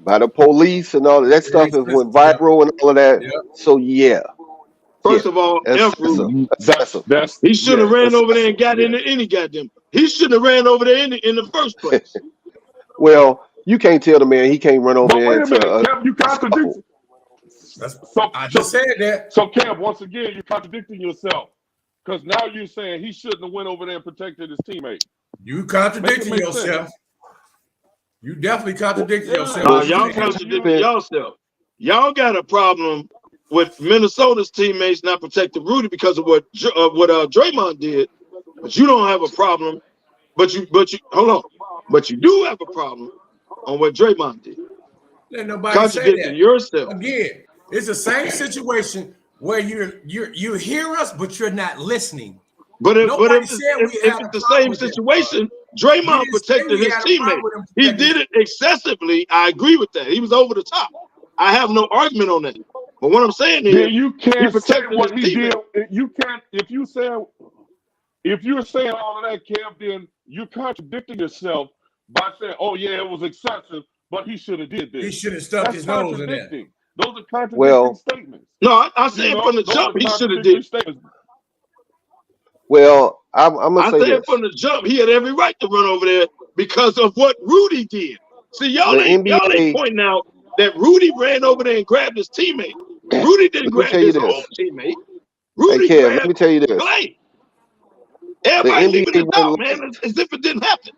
by the police and all of that Very stuff has went expensive. Yep, viral and all of that. yep. So yeah, yeah, First of all, F excessive, Rudy. That's excessive, He should have yes, ran over there and excessive. got yes. into any goddamn. He shouldn't have ran over there in the first place. Well, you can't tell the man he can't run over But there wait a into minute, Kev, you a contradict. scuffle. That's So, I so, just said that. so, Kev, once again, you're contradicting yourself because now you're saying he shouldn't have went over there and protected his teammate. You Make it contradicting make sense. yourself. You definitely contradicting Yeah, yourself Well, because you Y'all didn't have contradicting spent yourself. Y'all got a problem with Minnesota's teammates not protecting Rudy because of what Draymond did, but you don't have a problem. But you hold on. But you do have a problem on what Draymond did. let nobody say Contradicting that. yourself. Again, it's the same situation where you hear us, but you're not listening. But if Nobody said we if had a it's the problem same with that. situation, We Draymond didn't say protected we his had a problem teammate. with him He protecting. did it excessively. I agree with that. He was over the top. I have no argument on that. But what I'm saying Then is you he can't say protected his what he did. teammate. You can't if you're saying all of that, Kev, then you're contradicting yourself by saying, "Oh yeah, it was excessive, but he should have did He this." should have stuck That's his nose in there. contradicting. Those are contradicting well, statements. No, I said from the Those are jump he should have contradictory did. statements. well, I'm gonna I say said this: from the jump he had every right to run over there because of what Rudy did. See, the y'all ain't NBA. pointing out that Rudy ran over there and grabbed his teammate. Rudy didn't Let me grab tell you his own this. teammate. Hey, Rudy Kev, let grabbed me tell you this: Clay. the Everybody leaving NBA this went out, man, light. as if it didn't happen.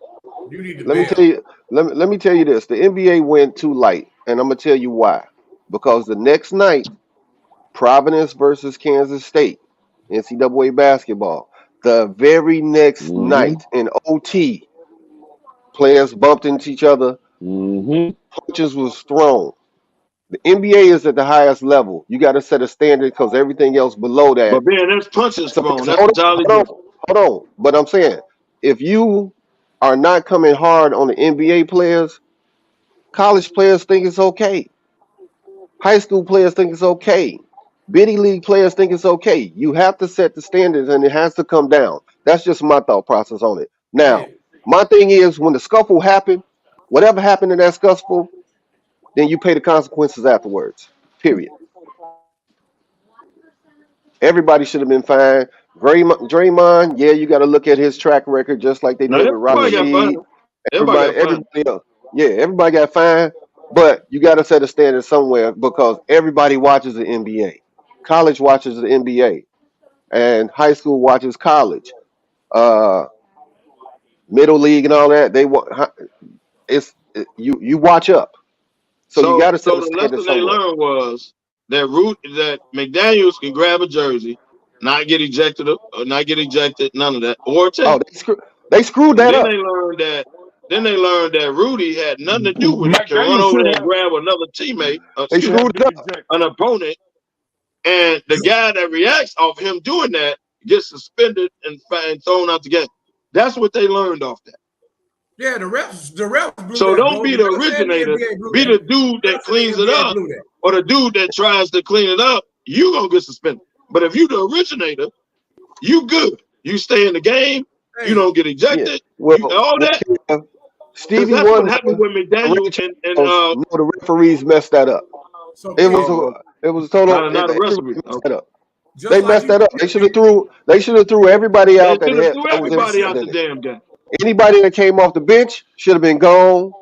You need to Let me bail. tell you. Let me tell you this: the NBA went too light, and I'm gonna tell you why. Because the next night, Providence versus Kansas State, NCAA basketball. The very next Mm-hmm. night in OT, players bumped into each other. Mm-hmm. Punches was thrown. The NBA is at the highest level. You got to set a standard because everything else below that. But man, that's punches thrown. So That's entirely different. hold on. But I'm saying, if you are not coming hard on the NBA players, college players think it's okay. High school players think it's okay. Biddy league players think it's okay. You have to set the standards and it has to come down. That's just my thought process on it. Now, Hey, my thing is when the scuffle happened, whatever happened in that scuffle, then you pay the consequences afterwards. Period. Everybody should have been fine. Draymond, yeah, you got to look at his track record just like they Now did with everybody got Rashid. fined. Everybody got fined. Everybody else. Yeah, everybody got fined, but you got to set a standard somewhere because everybody watches the NBA. College watches the NBA, and high school watches college. Uh, Middle league and all that. You watch up, so you got So to set so a the standard lesson they somewhere. learned was that McDaniels can grab a jersey, not get ejected or not get ejected, none of that, or Oh, take. they screwed And that then up. they learned that Rudy had nothing to do with it. Can run McDaniel over should there and have grab another teammate, They should excuse me, have screwed been it up. ejected. an opponent, and the guy that reacts off him doing that gets suspended and thrown out the game. That's what they learned off that. yeah, the refs blew So that, don't bro. be The the refs and the originator. NBA blew Be that. the dude that Refs and cleans the it NBA up, blew that. or the dude that tries to clean it up. You gonna get suspended. But if you the originator, you good. You stay in the game. You Hey, don't get Yeah. ejected. Well, You all that, because Stevie that's what Wonder, happened with Ray McDaniel and Charles, no, the referees messed that up. so It was Ken, oh, it was total. not a Everybody recipe. messed Okay. that up. just They like messed you that up. said, Ken, They should have threw everybody They out that should have threw was everybody involved out the in it. damn game. Anybody that came off the bench should have been gone.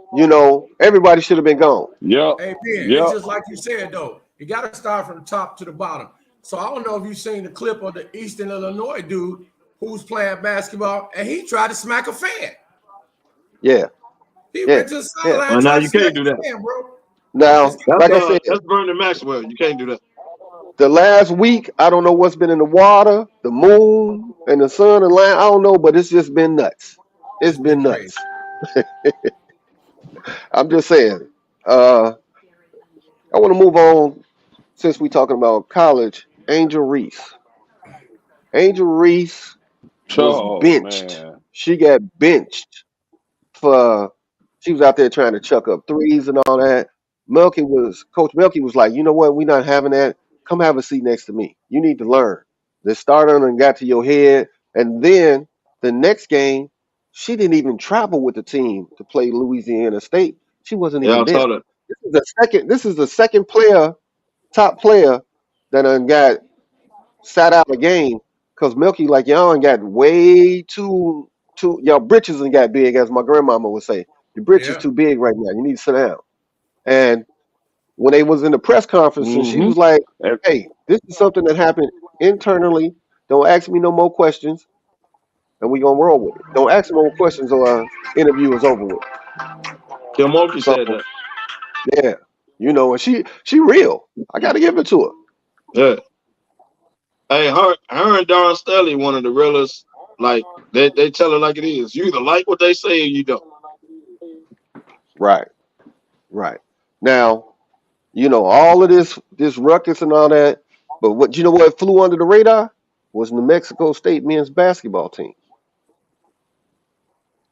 Everybody should have been gone. Yep. hey, Ken, it's Yep. just like you said, though. You got to start from the top to the bottom. So I don't know if you've seen the clip of the Eastern Illinois dude who's playing basketball, and he tried to smack a fan. Yeah, He yeah, went to the yeah. sideline Well, and now tried to you smack can't do a that. fan, bro. Now, It's, like I said, That's Vernon Maxwell. You can't do that. the last week, I don't know what's been in the water, the moon, and the sun and land. I don't know, but it's just been nuts. It's it's been been crazy. nuts. I'm just saying. Uh, I want to move on since we're talking about college. Angel Reese. Angel Reese was Oh benched. man. She got benched for she was out there trying to chuck up threes and all that. Coach Melky was like, you know what, we're not having that. Come have a seat next to me. You need to learn. The starter and got to your head. And then the next game, she didn't even travel with the team to play Louisiana State. She wasn't Yeah, even I saw there. that. This is the second top player that done got sat out a game because Milky like y'all ain't got way too y'all britches and got big, as my grandmama would say. Your britches Yeah. too big right now. You need to sit down. And when they was in the press conference and she Mm-hmm. was like, hey, this is something that happened internally. Don't ask me no more questions and we gonna roll with it. Don't ask me no more questions or interview is over with. Kilmoki So said that. yeah, and she real. I gotta give it to her. Yeah. Hey, her and Don Stelly, one of the realest. Like they tell it like it is. You either like what they say or you don't. Right, right. Now, all of this ruckus and all that, but what flew under the radar was New Mexico State men's basketball team.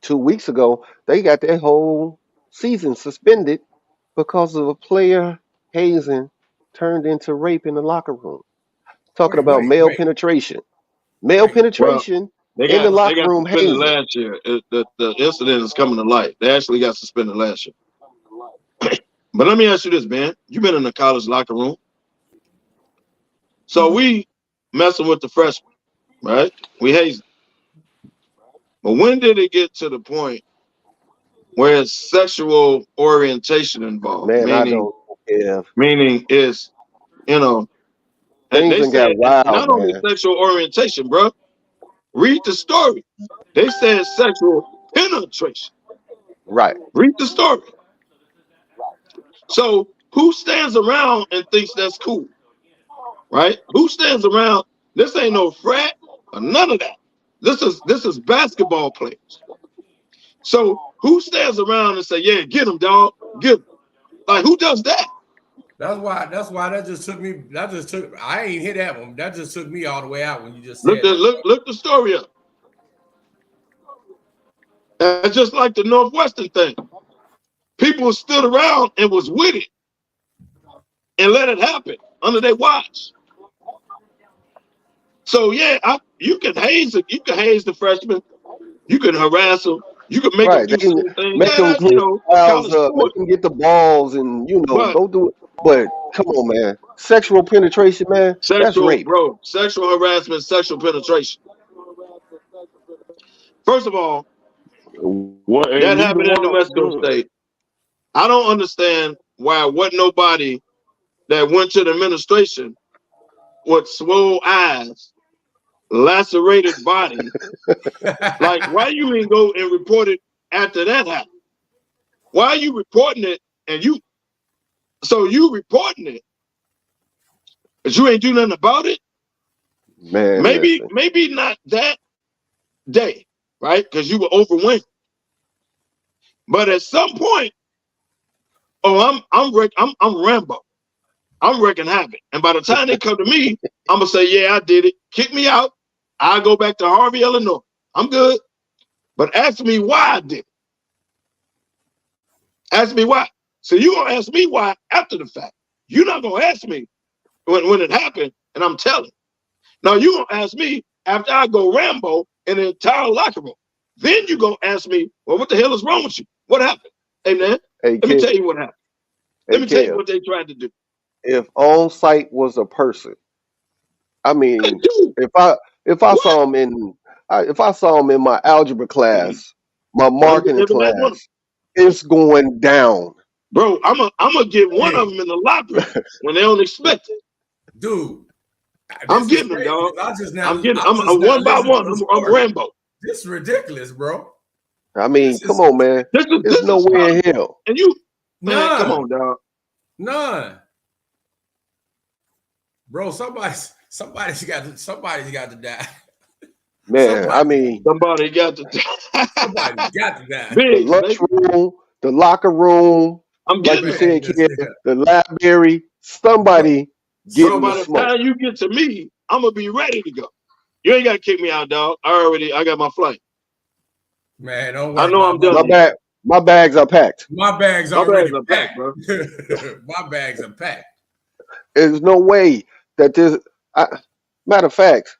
2 weeks ago, they got their whole season suspended because of a player hazing turned into rape in the locker room. Talking Wait, about wait, male wait, penetration. Male wait. Well, penetration they in the got locker room suspended hazing. last year. The incident is coming to light. They actually got suspended last year. But let me ask you this, man. You've been in the college locker room. So we messing with the freshmen, right? We hazing. But when did it get to the point where it's sexual orientation involved? Man, I don't care. Meaning is, and Things they done got said wild, not only man. sexual orientation, bro. Read the story. They said sexual penetration. Right. Read the story. So who stands around and thinks that's cool? Right? Who stands around? This ain't no frat or none of that. This is basketball players. So Who stands around and say, "Yeah, get him, dog, get him"? Like, who does that? That's why that just took me. I ain't hit that one. That just took me all the way out when you just Look said that. look the story up. And just like the Northwestern thing, people stood around and was with it and let it happen under their watch. So yeah, you can haze it. You can haze the freshmen. You can harass them. You can make them Right. do They can certain things. make them Yeah, you clean know, fouls college up, make sport. them get the balls, and But go do it. But come on, man. Sexual penetration, man. That's rape. sexual harassment, sexual penetration. First of all, Well, and that neither happened in one New of them Mexico good. State. I don't understand why wasn't nobody that went to the administration with swole eyes, lacerated body. Like, why you ain't go and report it after that happened? Why are you reporting it and you reporting it, but you ain't do nothing about it? Man, Maybe listen. not that day, right? Because you were overwhelmed. But at some point, I'm Rambo. I'm wreaking havoc. And by the time they come to me, I'm gonna say, yeah, I did it. Kick me out. I'll go back to Harvey, Illinois. I'm good. But ask me why I did it. Ask me why. So you're gonna ask me why after the fact. You're not gonna ask me when it happened, and I'm telling. Now you're gonna ask me after I go Rambo in the entire locker room. Then you're gonna ask me, well, what the hell is wrong with you? What happened? Hey man, Hey, let me kid. tell you what happened. Let Hey, me tell you Kev. what they tried to do. If on site was a person, I Hey, mean, dude, if I what? saw him in if I saw him in my algebra class, my Oh, you can marketing every last one of them. class, it's going down. Bro, I'm gonna get one of Hey, them in the locker when they don't expect it. dude, I'm this is getting them, crazy dog. because I'm I'm one by listening one. to the I'm story. Rambo. This is ridiculous, bro. I mean, This come is on, man. There's This no is way in college. hell. And you, man, come none, on, dog. none, bro. Somebody's got to die. Man, I Somebody, mean, Somebody got to somebody's got to die. the Biggs, baby. lunchroom, the locker room, I'm like getting you them. Man, said, just, kid, yeah. the library, Bro, somebody Bro, getting the by the smoke. time you get to me, I'm gonna be ready to go. You ain't gotta kick me out, dog. I got my flight. man, don't I worry know about I'm my done. My bags are packed. my bags My bags already are packed, packed. bro. My bags are packed. There's no way that this. Matter of fact,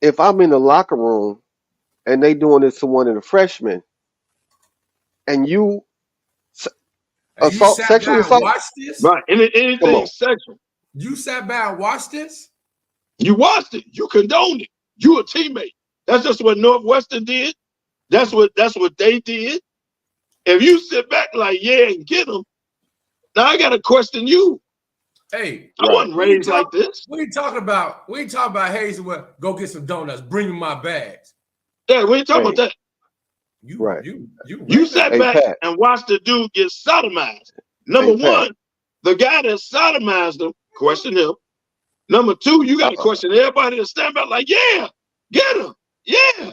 if I'm in the locker room and they doing this to one of the freshmen, and you s- And you sat sexual by and assault, watched this? Right. come Anything on, sexual. You sat by and watched this? You watched it. You condoned it. You a teammate. That's just what Northwestern did. That's what they did. If you sit back like, yeah, and get them, now I gotta question you. Hey, I right? wasn't raised like this. we ain't talking about Hayes. Well, go get some donuts. Bring me my bags. Yeah, we ain't talking about Hey, that. You right? you you You raping? sat Hey, back Pat. and watched the dude get sodomized. Number Hey, Pat. one, the guy that sodomized him, question him. Number two, you got to Uh, question everybody that stand back like, yeah, get him. Yeah,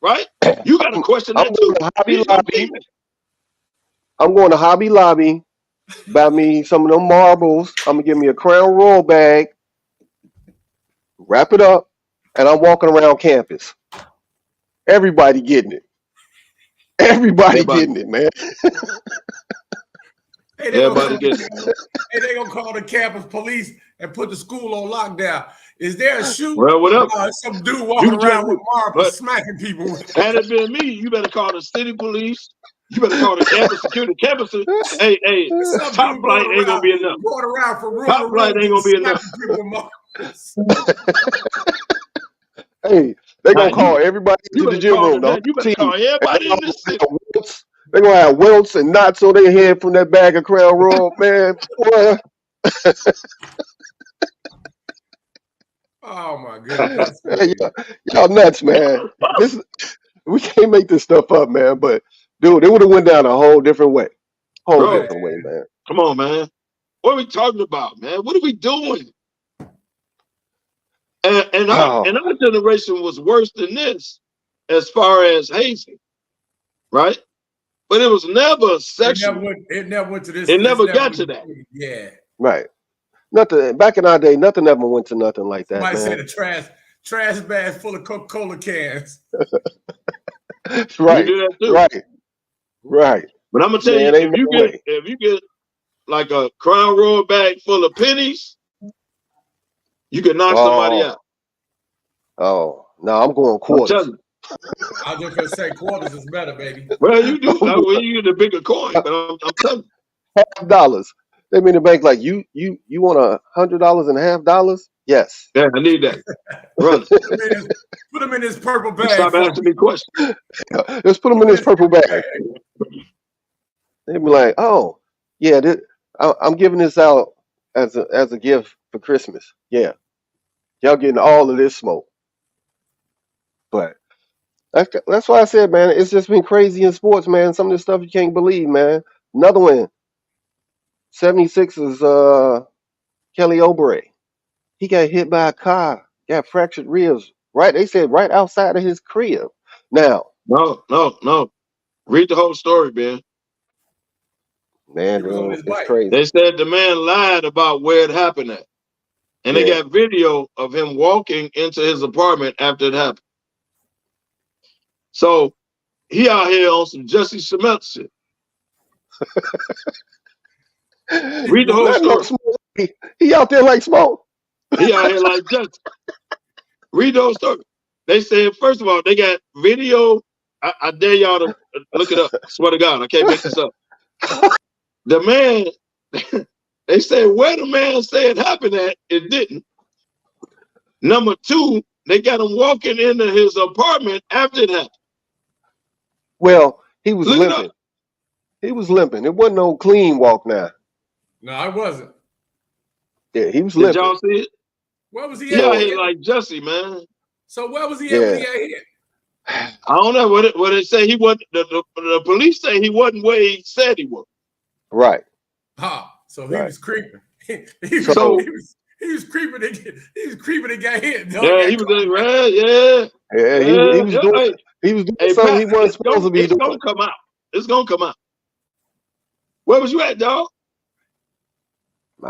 right? You got to question I'm that going too. to Hobby He's your Lobby. teammate. I'm going to Hobby Lobby. Buy me some of them marbles. I'm gonna give me a Crown Royal bag, wrap it up, and I'm walking around campus. Everybody getting it. Everybody Everybody, getting it, man. Hey, they gonna everybody call getting it, man. the campus police and put the school on lockdown. Is there a shoot? Well, whatever. Some dude You walking can tell around with me. marbles, But smacking people. had it been me, you better call the city police. You better call the campus security. Campus, hey, Some top dude flight ain't gonna be enough. going around from room to Top flight room ain't gonna just be enough. smacking people with marbles. Hey, they Now gonna call everybody you into the better gym call room, them the whole that. You better team. call And everybody in this city. they gonna have welts and knots on their head from that bag of Crown Royal, man. Boy, Oh my goodness, that's hey, crazy. y'all nuts, man. This we can't make this stuff up, man. But dude, it would have went down a whole different way. Whole Bro, Man, different way, man. come on, man. What are we talking about, man? What are we doing? And Oh, our generation was worse than this as far as hazing, right? but it was never It sexual. never went to this. It this never level. got to that. Yeah. Right. Nothing back in our day. Nothing ever went to nothing like that, Somebody man. said a trash bag full of Coca-Cola cans. You Right. do that too. Right. Right. But I'm gonna tell Man, you, ain't no way. if you get like a Crown Royal bag full of pennies, you can knock somebody out. Oh, no, I'm going I'm quarters. telling you. I was just gonna say quarters is better, baby. Well, you do. Well, you get the bigger coin, but I'm telling you. $50. They mean the bank like you want $100 and $50? Yes. Yeah, I need that. Run. Put them in this purple bag. Stop asking me questions. Let's put them in this purple bag. They be like, oh, yeah, I'm giving this out as a gift for Christmas. Yeah, y'all getting all of this smoke. But that's why I said, man, it's just been crazy in sports, man. Some of this stuff you can't believe, man. Another one, 76 is Kelly Oubre. He got hit by a car, got fractured ribs. Right, they said right outside of his crib. Now, No. Read the whole story, man. man, He was on dude, his it's bike. crazy. They said the man lied about where it happened at. And they Yeah. got video of him walking into his apartment after it happened. So he out here on some Jussie Smollett shit. Read the whole Not no story. smoke. He out there like smoke. He out here like Jussie. Read the whole story. They said, first of all, they got video. I dare y'all to look it up. Swear to God, I can't make this up. The man, they said where the man said it happened at, it didn't. Number two, they got him walking into his apartment after it happened. Well, he was Look it limping. up. He was limping. It wasn't no clean walk now. No, I wasn't. Yeah, he was Did limping. y'all see it? Where was he He at? out here like Jussie, man. So where was he at when he got hit? I don't know what they say. He wasn't. The police say he wasn't where he said he was. Right. So he was creeping. he was creeping. He was creeping and got hit. Dog. Yeah, he was in red. Yeah. He was doing. He was doing something he wasn't supposed to be doing. It's gonna come out. It's gonna come out. Where was you at, dog?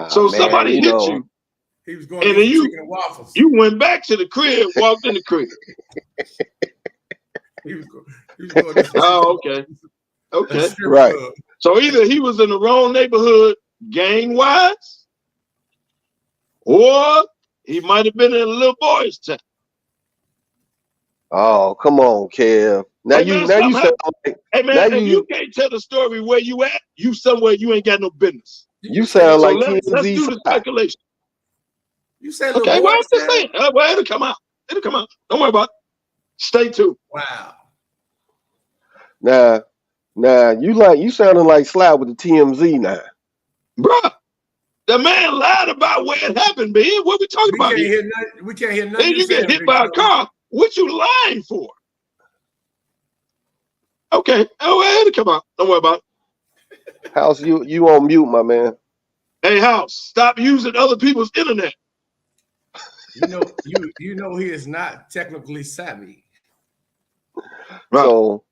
So Man, somebody hit you. He was going and then you went back to the crib, walked in the crib. he was going to oh, okay. Right. So either he was in the wrong neighborhood gang wise, or he might have been in a little boy's town. Oh, come on, Kev. Now hey, you man, now you sound like, hey man, if you can't tell the story where you at, you somewhere you ain't got no business. You sound so like let's do the speculation. You said okay, well, I'm just saying. Well, it'll come out. It'll come out. Don't worry about it. Stay tuned. Wow. Now you sounding like Slide with the TMZ now. Bruh, the man lied about where it happened, man. What we talking about here? We can't hear nothing. Then you get hit by a car. What you lying for? Okay. Oh, well, it'll come out. Don't worry about it. House, you on mute, my man. Hey, House, stop using other people's internet. You know he is not technically savvy. Right. So,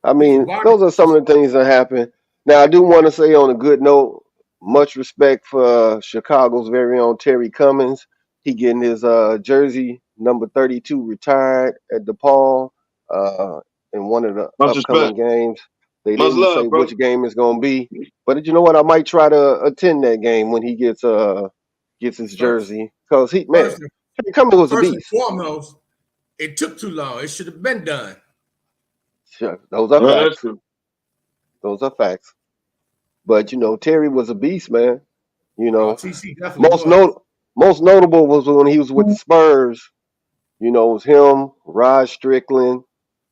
I mean, those are some of the things that happen. Now, I do want to say on a good note, much respect for Chicago's very own Terry Cummings. He getting his jersey number 32 retired at DePaul in one of the upcoming games. They didn't say which game it's going to be, but you know what? I might try to attend that game when he gets his jersey because Terry Cummings was a beast. First and foremost, it took too long. It should have been done. Sure. Those are facts. Those are facts. But Terry was a beast, man. Most notable was when he was with the Spurs. It was him, Rod Strickland,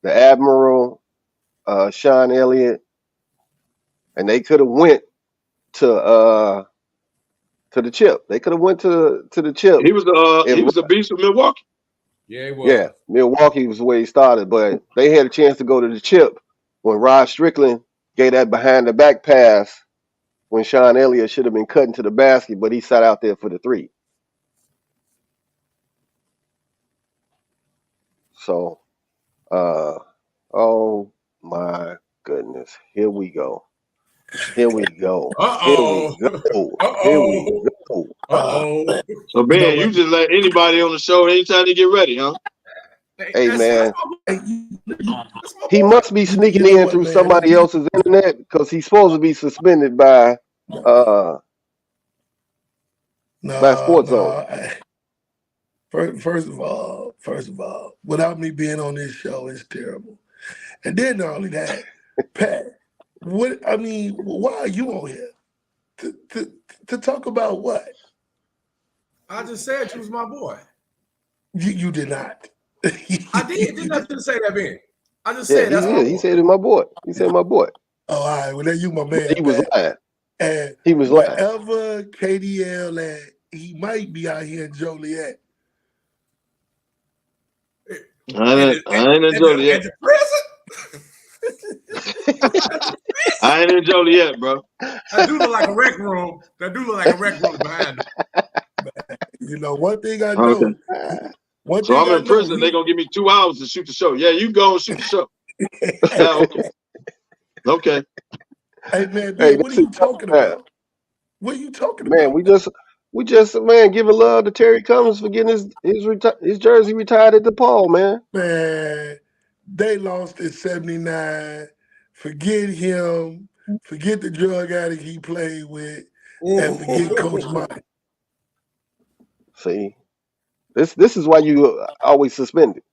the Admiral, Sean Elliott, and they could have went to the chip. They could have went to the chip. He was a beast of Milwaukee. Yeah, he was. Yeah, Milwaukee was where he started, but they had a chance to go to the chip when Rod Strickland gave that behind the back pass when Sean Elliott should have been cutting to the basket, but he sat out there for the three. So, oh my goodness. Here we go. Here we go. Uh Here we oh. go. Uh Here we oh. go. Uh oh. So You know Ben, you what? just let anybody on the show anytime they get ready, huh? Hey man, Hey, That's my he boy. must be sneaking you know in what, through man? somebody else's internet because he's supposed to be suspended by No, Sports Zone. no. First of all, without me being on this show, it's terrible. And then not only that, Pat, why are you on here? To talk about what? I just said you was my boy. You did not. I did. Didn't I just say that, Ben? I just Yeah, said that's my boy. he said it's my boy. He said my boy. Oh, all right. Well, then you my man, He was Pat. lying. And He was lying. wherever KDL at, he might be out here in Joliet. I ain't in Joliet. At the prison? I ain't in Joliet, bro. That do look like a rec room. That do look like a rec room behind him. You know, one thing I Okay. know. One So thing I'm I in prison. They're gonna give me 2 hours to shoot the show. Yeah, you go and shoot the show. Yeah, okay. Okay. Hey man, Hey, Ben, what are this is you talking man. about? What are you talking Man, about? we just man giving love to Terry Cummings for getting his jersey retired at DePaul, man. Man, they lost in '79. Forget him. Forget the drug addict he played with, and forget Coach Mike. See, this is why you always suspended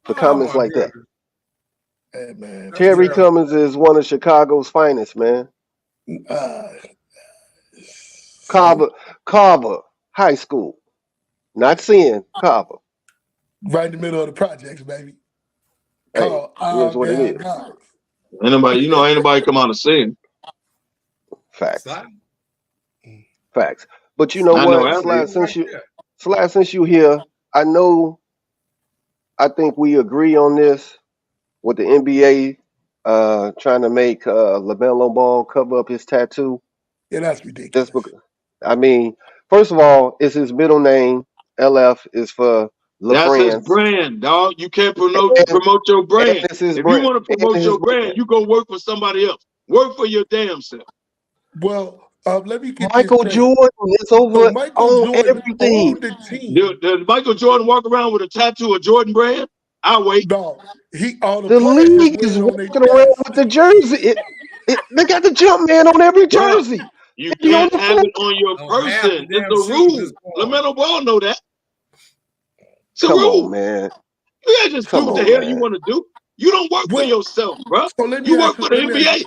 for Oh comments my like that. goodness. Hey man, That's Terry terrible. Cummings is one of Chicago's finest, man. so Carver High School, not seeing Carver. right in the middle of the projects, baby. Hey, Called here's All what it Down is. Guys. Ain't nobody come out and see him. Facts, Slide. facts. But you know I know what, athlete. Slide, since you here, I think we agree on this with the NBA trying to make LaMelo Ball cover up his tattoo. Yeah, that's Just ridiculous. because, I mean, first of all, it's his middle name. LF is for That's his LaFrance. brand, dog. You can't promote And, your and brand. it's his If you brand. want to And promote his your brand, brand. you go work for somebody else. Work for your damn self. Well, let me get Michael this straight. Jordan is So over Michael on Jordan everything. owned the team. Does Michael Jordan walk around with a tattoo of Jordan brand? I'll wait. No, all the The players just league wear is it on their walking around chest. with the jersey. They got the jump man on every Bruh, jersey. you If you on can't the have floor. it on your On half the person. It's damn a shoes rule. is gone. LaMelo Ball know that. It's a Come rule. on, man. You can't just do Come what the on, hell you man. want to do. You don't work for Well, yourself, bruh. so let me You ask work for the NBA.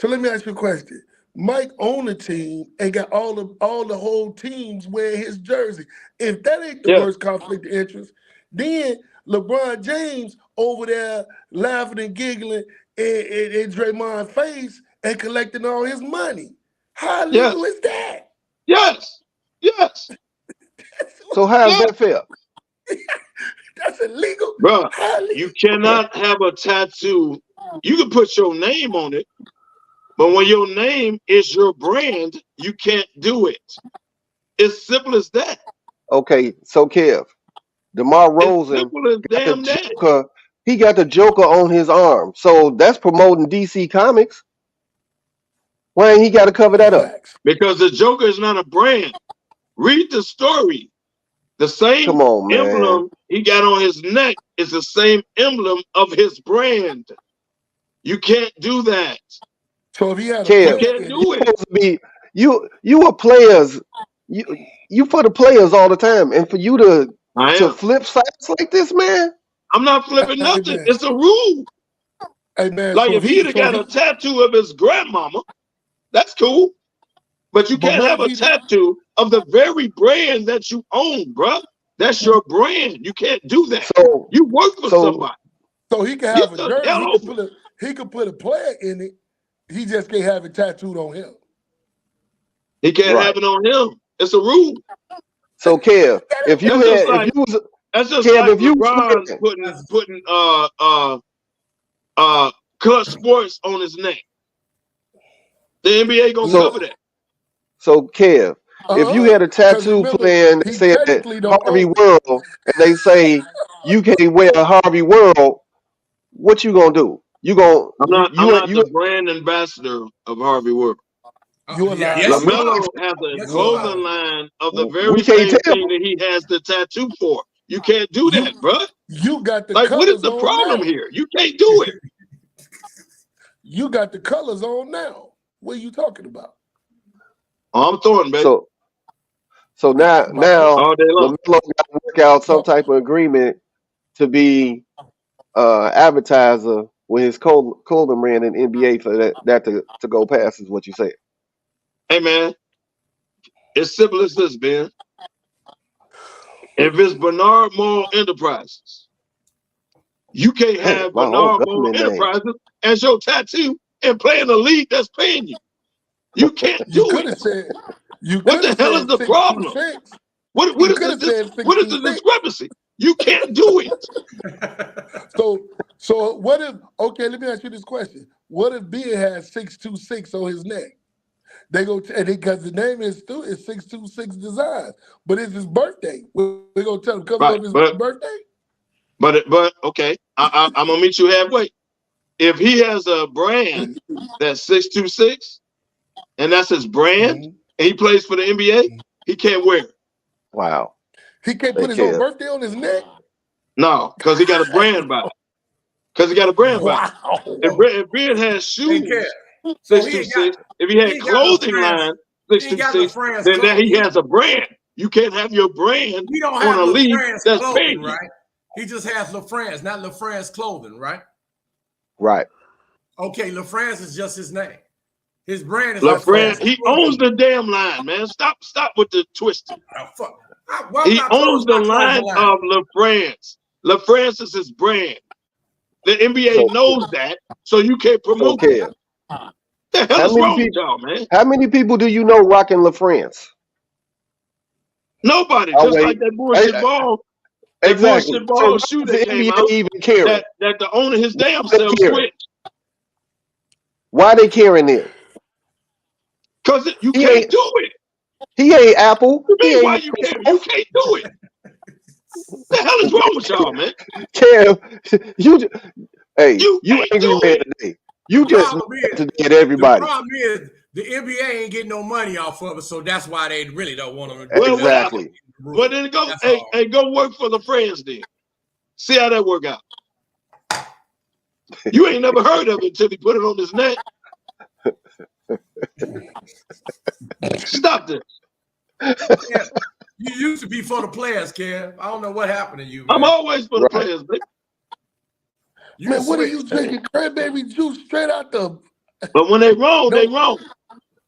let me ask you a question. Mike owned the team and got all the whole teams wearing his jersey. If that ain't the Yeah. worst conflict of interest, then LeBron James over there laughing and giggling in Draymond's face and collecting all his money. How Yes. illegal is that? Yes. Yes. So how's Yes. that fair? That's illegal. Bruh, How illegal? you cannot have a tattoo. You can put your name on it, but when your name is your brand, you can't do it. It's simple as that. Okay, so Kev, DeMar It's Rosen simple as got the damn that. Joker. He got the Joker on his arm. So that's promoting DC Comics. Why ain't he got to cover that up? Facts. Because the Joker is not a brand. Read the story. The same Come on, man. emblem he got on his neck is the same emblem of his brand. You can't do that. So if he had a Kev, You player can't in do it, it. supposed to be you are players. You for the players all the time, and for you I to am. flip sides like this, man. I'm not flipping hey nothing. man, It's a rule. hey man. Like So if he'd have got a tattoo of his grandmama, that's cool. But you but can't what have if a he? tattoo of the very brand that you own, bruh. That's your brand. You can't do that. So You work for somebody. So he can Get have a the jersey. hell over. He could put a player in it. He just can't have it tattooed on him. He can't have it on him. It's a rule. So Kev, if you That's just like LeBron playing, putting clutch sports on his neck. The NBA gonna cover that. So Kev, if you had a tattoo plan that said Harvey World, and they say you can't wear a Harvey World, what you gonna do? You gon' I'm not you the brand ambassador of Harvey Work. You a liar. Yes, you are. LaMelo has a Yes, you are. clothing line of the we very can't same tell. thing that he has the tattoo for. You can't do that, bro. You got the Like, what is colors the on problem now. here? You can't do it. You got the colors on now. What are you talking about? I'm throwing, baby. So now All day long. LaMelo got to work out some type of agreement to be advertiser with his clothing brand in NBA for that to go past is what you say. Hey, man, it's simple as this, Ben. If it's Bernard Moore Enterprises, you can't Damn, have my whole Bernard Moore government name. Enterprises as your tattoo and play in a league that's paying you. You can't You do could it. have said. You What could the have hell said is the problem? 626. What You is could have said what is the 626. discrepancy? You can't do it. So what if? Okay, let me ask you this question. What if Ben has 626 on his neck? They go because the name is 626 Designs, but it's his birthday. We're gonna tell him come Right, up his but birthday. but okay, I'm gonna meet you halfway. If he has a brand that's 626, and that's his brand, and he plays for the NBA, he can't wear it. Wow. He can't put his own birthday on his neck. No, because he got a brand by it. Because he got a brand by it. Wow. If Ben has shoes, 626. If he had clothing line, 626, then he has a brand. You can't have your brand He don't on have a league LaFrance that's clothing, paying you. right? He just has LaFrance, not LaFrance clothing, right? Right. Okay, LaFrance is just his name. His brand is LaFrance, he clothing. owns the damn line, man. Stop with the twisting. Oh, fuck. Why He not close owns the my line clothing line? of LaFrance. LaFrance is his brand. The NBA knows that, so you can't promote that. The hell is wrong with y'all, man? How many people do you know rocking LaFrance? Nobody. I'll Just wait. like that bullshit ball. That Exactly. bullshit So ball why shoe does the that came NBA out even care? that the owner his damn Why they self caring? switched. Why they caring then? Because you He can't ain't do it. he ain't Apple. You He mean ain't why you can't? You can't do it. The hell is wrong with y'all, man? Cam, you You can't angry do man it. today. You The just problem mad is, today at everybody. The problem is the NBA ain't getting no money off of it, so that's why they really don't want them to do Well, Exactly. Well, then go. Hey, go work for the friends then. See how that work out. You ain't never heard of it until he put it on his neck. Stop this. Yeah, you used to be for the players, Kev. I don't know what happened to you, man. I'm always for the players, baby. Man, what are you drinking? Cranberry juice straight out the. But when they wrong, they wrong.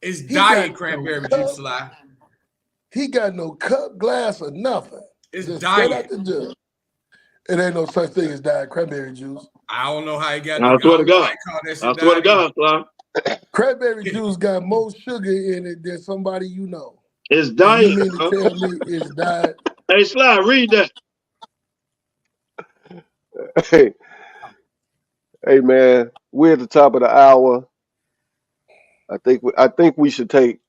It's diet cranberry juice, Sly. He got no cup, glass, or nothing. It's just diet. straight out the jug. It ain't no such thing as diet cranberry juice. I don't know how he got. I swear to God. I swear to God, Sly. Cranberry juice got more sugar in it than somebody you know. It's diet. You mean to tell me it's diet? Hey, Sly, read that. Hey, man, we're at the top of the hour. I think we should take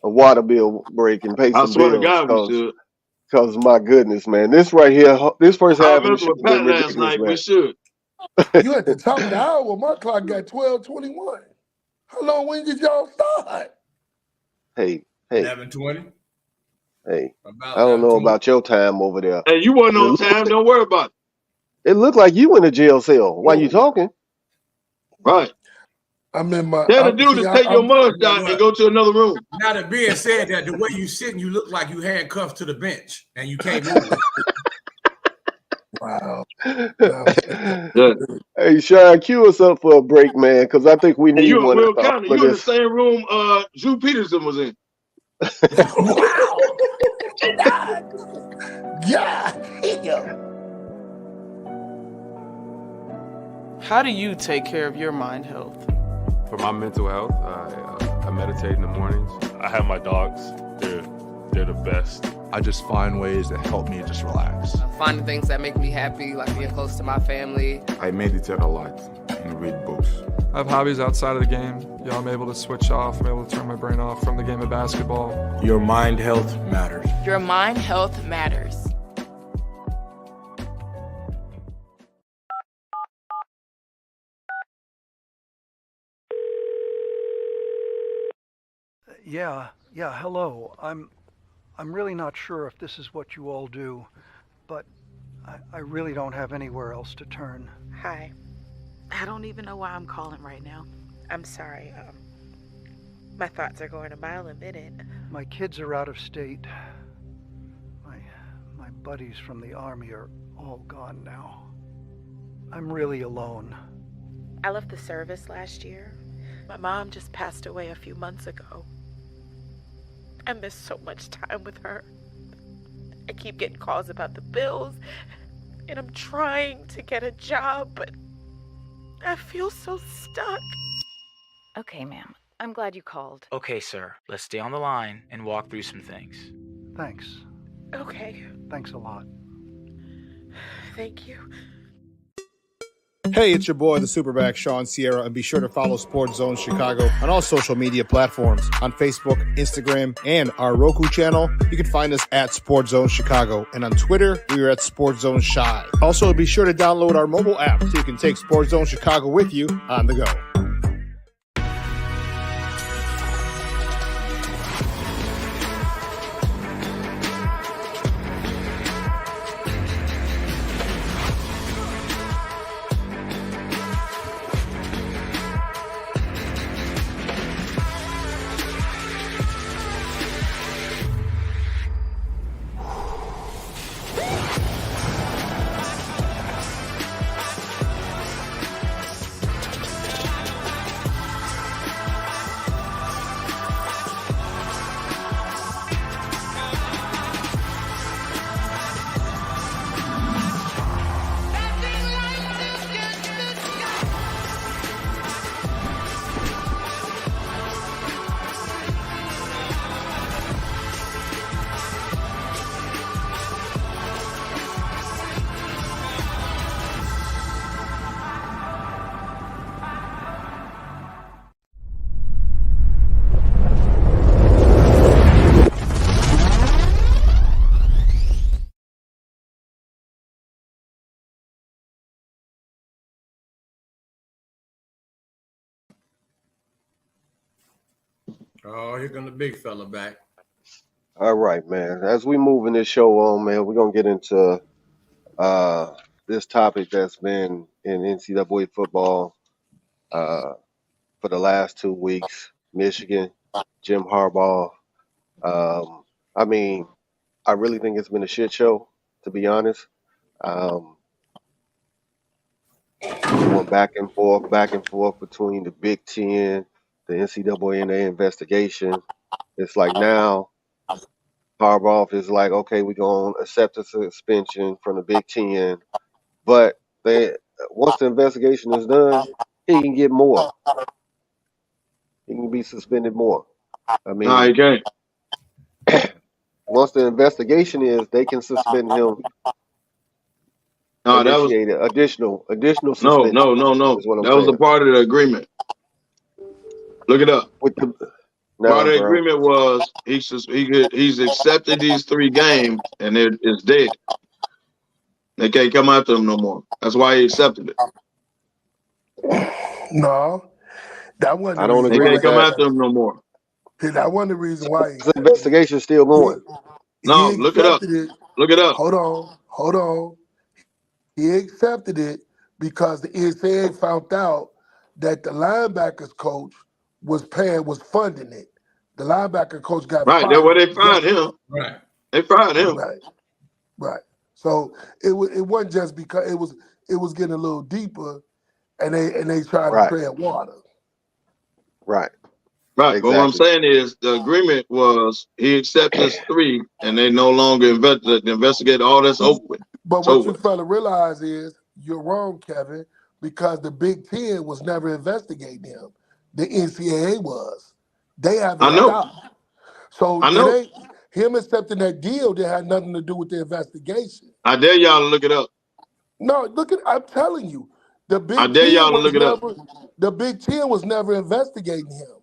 a water bill break and pay some bills. I swear to God, we should. Because my goodness, man, this right here, this first half of the show with Pat been last night. man. We should. You at the top of the hour. My clock got 12:21. How long? When did y'all start? Hey. 11:20. Hey, I don't know about your time over there. Hey, you wasn't on time. Don't worry about it. It looked like you in a jail cell while you talking. Right. I'm in my. Tell the dude to take your mugshot and go to another room. Now that being said, that the way you sitting, you look like you handcuffed to the bench and you can't move. Wow. Hey, Sean, cue us up for a break, man, because I think we need one. Will County, you in the same room Drew Peterson was in. Wow. Yeah. How do you take care of your mind health? For my mental health, I meditate in the mornings. I have my dogs. They're the best. I just find ways that help me just relax. Finding things that make me happy, like being close to my family. I meditate a lot and read books. I have hobbies outside of the game. I'm able to switch off. I'm able to turn my brain off from the game of basketball. Your mind health matters. Your mind health matters. Yeah, hello. I'm really not sure if this is what you all do, but I really don't have anywhere else to turn. Hi. I don't even know why I'm calling right now. I'm sorry. My thoughts are going a mile a minute. My kids are out of state. My buddies from the army are all gone now. I'm really alone. I left the service last year. My mom just passed away a few months ago. I miss so much time with her. I keep getting calls about the bills, and I'm trying to get a job, but I feel so stuck. Okay, ma'am. I'm glad you called. Okay, sir. Let's stay on the line and walk through some things. Thanks. Okay. Thanks a lot. Thank you. Hey, it's your boy, the Superback, Sean Sierra, and be sure to follow Sports Zone Chicago on all social media platforms. On Facebook, Instagram, and our Roku channel, you can find us at Sports Zone Chicago. And on Twitter, we are at Sports Zone Chi. Also, be sure to download our mobile app so you can take Sports Zone Chicago with you on the go. Oh, here come the big fella back. All right, man. As we moving this show on, man, we're gonna get into this topic that's been in NCAA football for the last 2 weeks. Michigan, Jim Harbaugh. I mean, I really think it's been a shit show, to be honest. Um, going back and forth between the Big Ten, the NCAA, and their investigation. It's like now Harbaugh is like, okay, we're going to accept a suspension from the Big Ten, but they once the investigation is done, he can get more. He can be suspended more. I No, he mean, can't. once the investigation is, they can suspend him, No, that was initiate additional no. suspension. Is what I'm That was a saying. part of the agreement. Look it up. With the Part of the bro, agreement was he's accepted these 3 games and it's dead. They can't come after him no more. That's why he accepted it. No, that wasn't I the don't reason They agree why with can't he come that. after him accepted no more. it. That wasn't the reason why The investigation's still going. No, he look it up. accepted it. Look it up. Hold on. He accepted it because the NCAA found out that the linebackers coach was funding it. The linebacker coach got Right. That's where fired. they fired him. Right. They fired him. Right. So it wasn't just because it was getting a little deeper, and they tried to Right. tread water. Right. Right. Exactly. But what I'm saying is the agreement was he accepts 3 and they no longer investigate all that's over with. But It's what over. you fella realize is you're wrong, Kevin, because the Big Ten was never investigating him. The NCAA was. They haven't I know. stopped. So I know. him accepting that deal that had nothing to do with the investigation. I dare y'all to look it up. No, I'm telling you, the Big I dare y'all Ten to look it up. the Big Ten was never investigating him.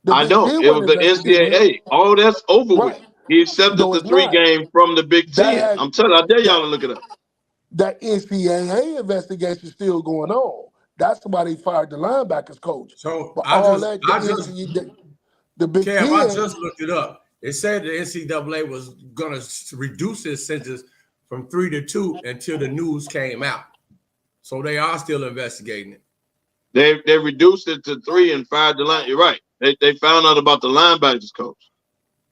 I know. It was the NCAA. All that's over with. He accepted No, the it's 3 not. games from the Big Ten. I'm telling you, I dare y'all to look it up. That NCAA investigation still going on. That's why they fired the linebackers coach. So But I all just that, I just The Big Kev, I Ten. just looked it up. It said the NCAA was going to reduce its sentence from 3 to 2 until the news came out. So they are still investigating it. They reduced it to 3 and 5 the line. You're right. They found out about the linebackers coach,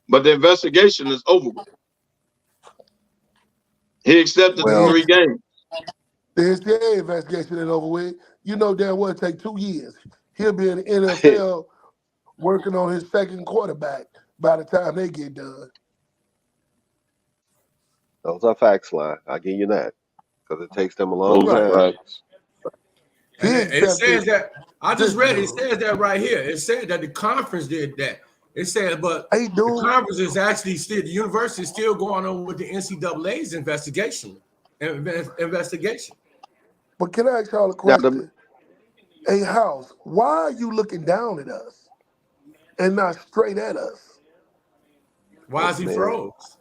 but the investigation is over with. He accepted the 3 games. The NCAA investigation is over with. You know damn well it take 2 years. He'll be in the NFL working on his second quarterback by the time they get done. Those are facts, Sly. I'll give you that. Because it takes them a long Those are time. facts. And it says that, I just read it, it says that right here. It said that the conference did that. It said, but the conference is actually still, the university is still going on with the NCAA's investigation. But can I ask y'all a question? Hey, House, why are you looking down at us and not straight at us? Why is he froze?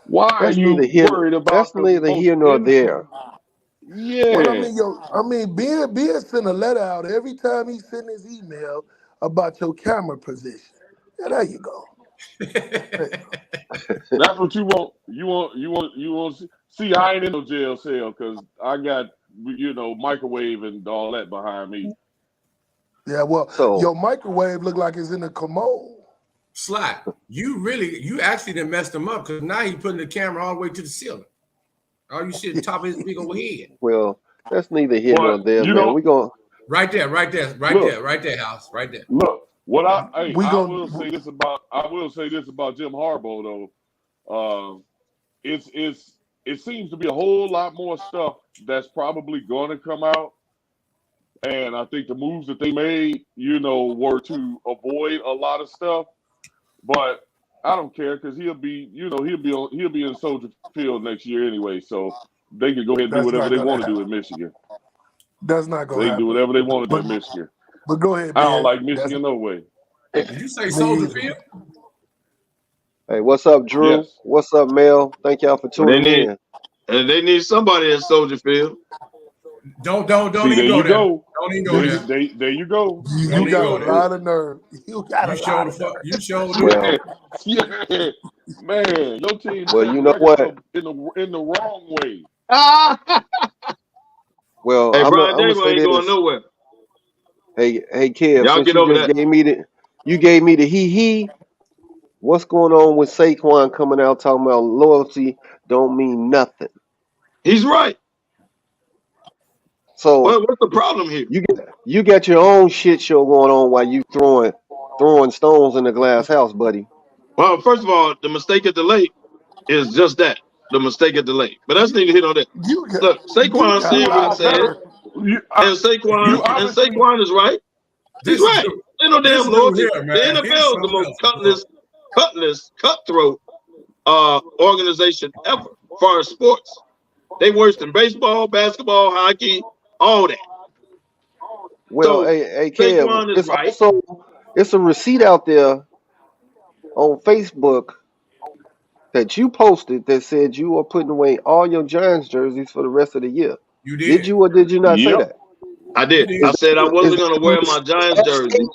Why are you worried about that's neither here nor there. Yeah. Well, I mean, Ben sent a letter out every time he sent his email about your camera position. Yeah, there you go. That's what you want. You want to see, I ain't in no jail cell because I got, microwave and all that behind me. Yeah, well, your microwave look like it's in a commode. Sly, you actually done messed him up because now he's putting the camera all the way to the ceiling. Oh, you should top of his big old head. Well, that's neither here nor there, man. We going right there, House, right there. Look, I will say this about Jim Harbaugh though. It seems to be a whole lot more stuff that's probably going to come out, and I think the moves that they made, were to avoid a lot of stuff. But I don't care because he'll be in Soldier Field next year anyway, so they can go ahead and do whatever they want to do in Michigan. That's not going to happen. They can do whatever they want to do in Michigan. But go ahead, I man. don't like Michigan no way. Did you say Soldier Field? Hey, what's up, Drew? Yes. What's up, Mel? Thank y'all for tuning in. And they need somebody in Soldier Field. Don't See, even go there. Don't even go there. There you go. You got a lot of nerve. You got a lot of nerve. You showed Well, yeah, man, your team. Well, you know what? In the wrong way. Well, hey, I'm Brian gonna Daymond say ain't this. going nowhere. Hey, Kev, Y'all since get you over just that. gave me the he. What's going on with Saquon coming out talking about loyalty don't mean nothing? He's right. So what's the problem here? You got your own shit show going on while you throwing stones in the glass house, buddy. Well, first of all, the mistake at the lake is just that, the mistake at the lake. But that's neither here nor there. Look, Saquon said what he said, and Saquon is right. He's right. Ain't no damn loyalty. The NFL is the most cutthroat organization ever as far as sports. They worse than baseball, basketball, hockey, all that. Well, so, hey, Kev, Saquon is right. It's a receipt out there on Facebook that you posted that said you are putting away all your Giants jerseys for the rest of the year. You did. Did you or did you not say that? I did. I said I wasn't going to wear my Giants jersey.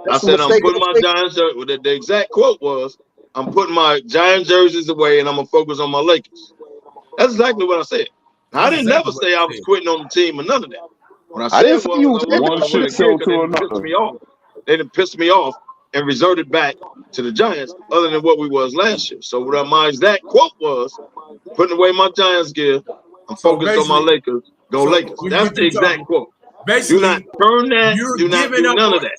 I said I'm putting my Giants jersey. The exact quote was, I'm putting my Giants jerseys away and I'm going to focus on my Lakers. That's exactly what I said. I didn't never say I was quitting on the team or none of that. What I said was I wasn't going to wear it because they didn't piss me off. They didn't piss me off and resorted back to the Giants other than what we was last year. So what my exact quote was, putting away my Giants gear, I'm focused on my Lakers. Go Lakers. That's the exact quote. Do not turn that. Do not do none of that.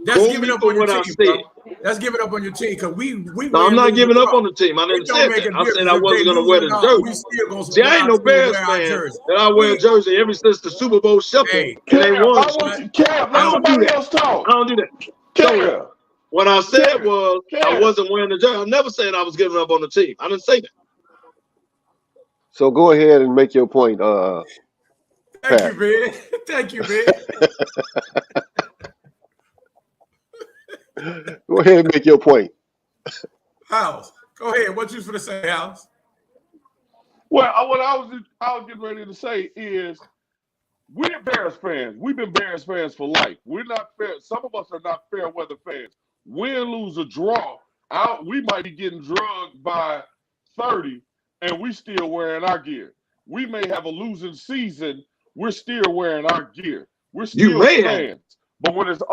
That's giving up on your team, bro. That's giving up on your team because we No, I'm not giving up on the team. I didn't say that. I said I wasn't going to wear the jersey. See, I ain't no Bears fan that I wear a jersey ever since the Super Bowl shuffle. And they won. I don't do that. I don't do that. So, what I said was I wasn't wearing the jersey. I never said I was giving up on the team. I didn't say that. So go ahead and make your point. Thank you, man. Thank you, man. Go ahead and make your point. House, go ahead. What you gonna say, House? Well, what I was getting ready to say is we're Bears fans. We've been Bears fans for life. We're not fair. Some of us are not fair weather fans. win, lose, or draw, we might be getting drugged by 30, and we still wearing our gear. We may have a losing season. We're still wearing our gear. We're You still may have. fans. But when it's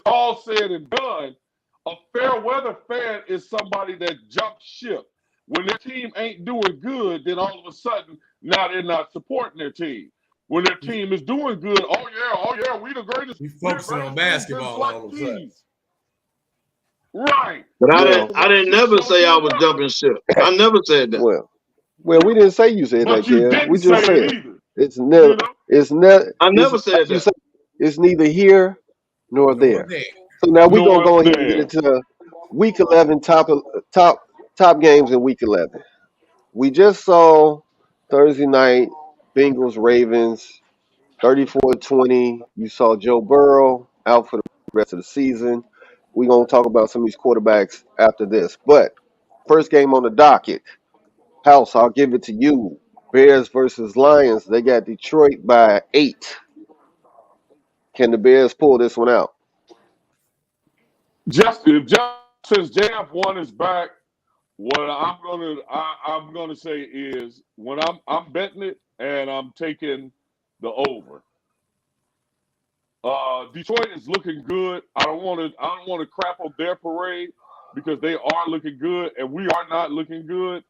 all said and done, a fair weather fan is somebody that jumps ship. When their team ain't doing good, then all of a sudden now they're not supporting their team. When their team is doing good, oh yeah, we the greatest. We focusing on basketball all of a sudden. Right. But Well, I didn't never say I was jumping ship. I never said that. well, we didn't say you said But that, you Kev. didn't We just say it said either. it's never, it's never, I never it's said like you that. said, it's neither here nor Nor there. there. So now we're gonna Nor go ahead and get there. into week 11 top games in week 11. We just saw Thursday night Bengals Ravens 34-20. You saw Joe Burrow out for the rest of the season. We're gonna talk about some of these quarterbacks after this. But first game on the docket. House, I'll give it to you. Bears versus Lions. They got Detroit by 8. Can the Bears pull this one out? Since JF1 is back, what I'm gonna say is when I'm betting it and I'm taking the over. Detroit is looking good. I don't want to crap on their parade because they are looking good and we are not looking good.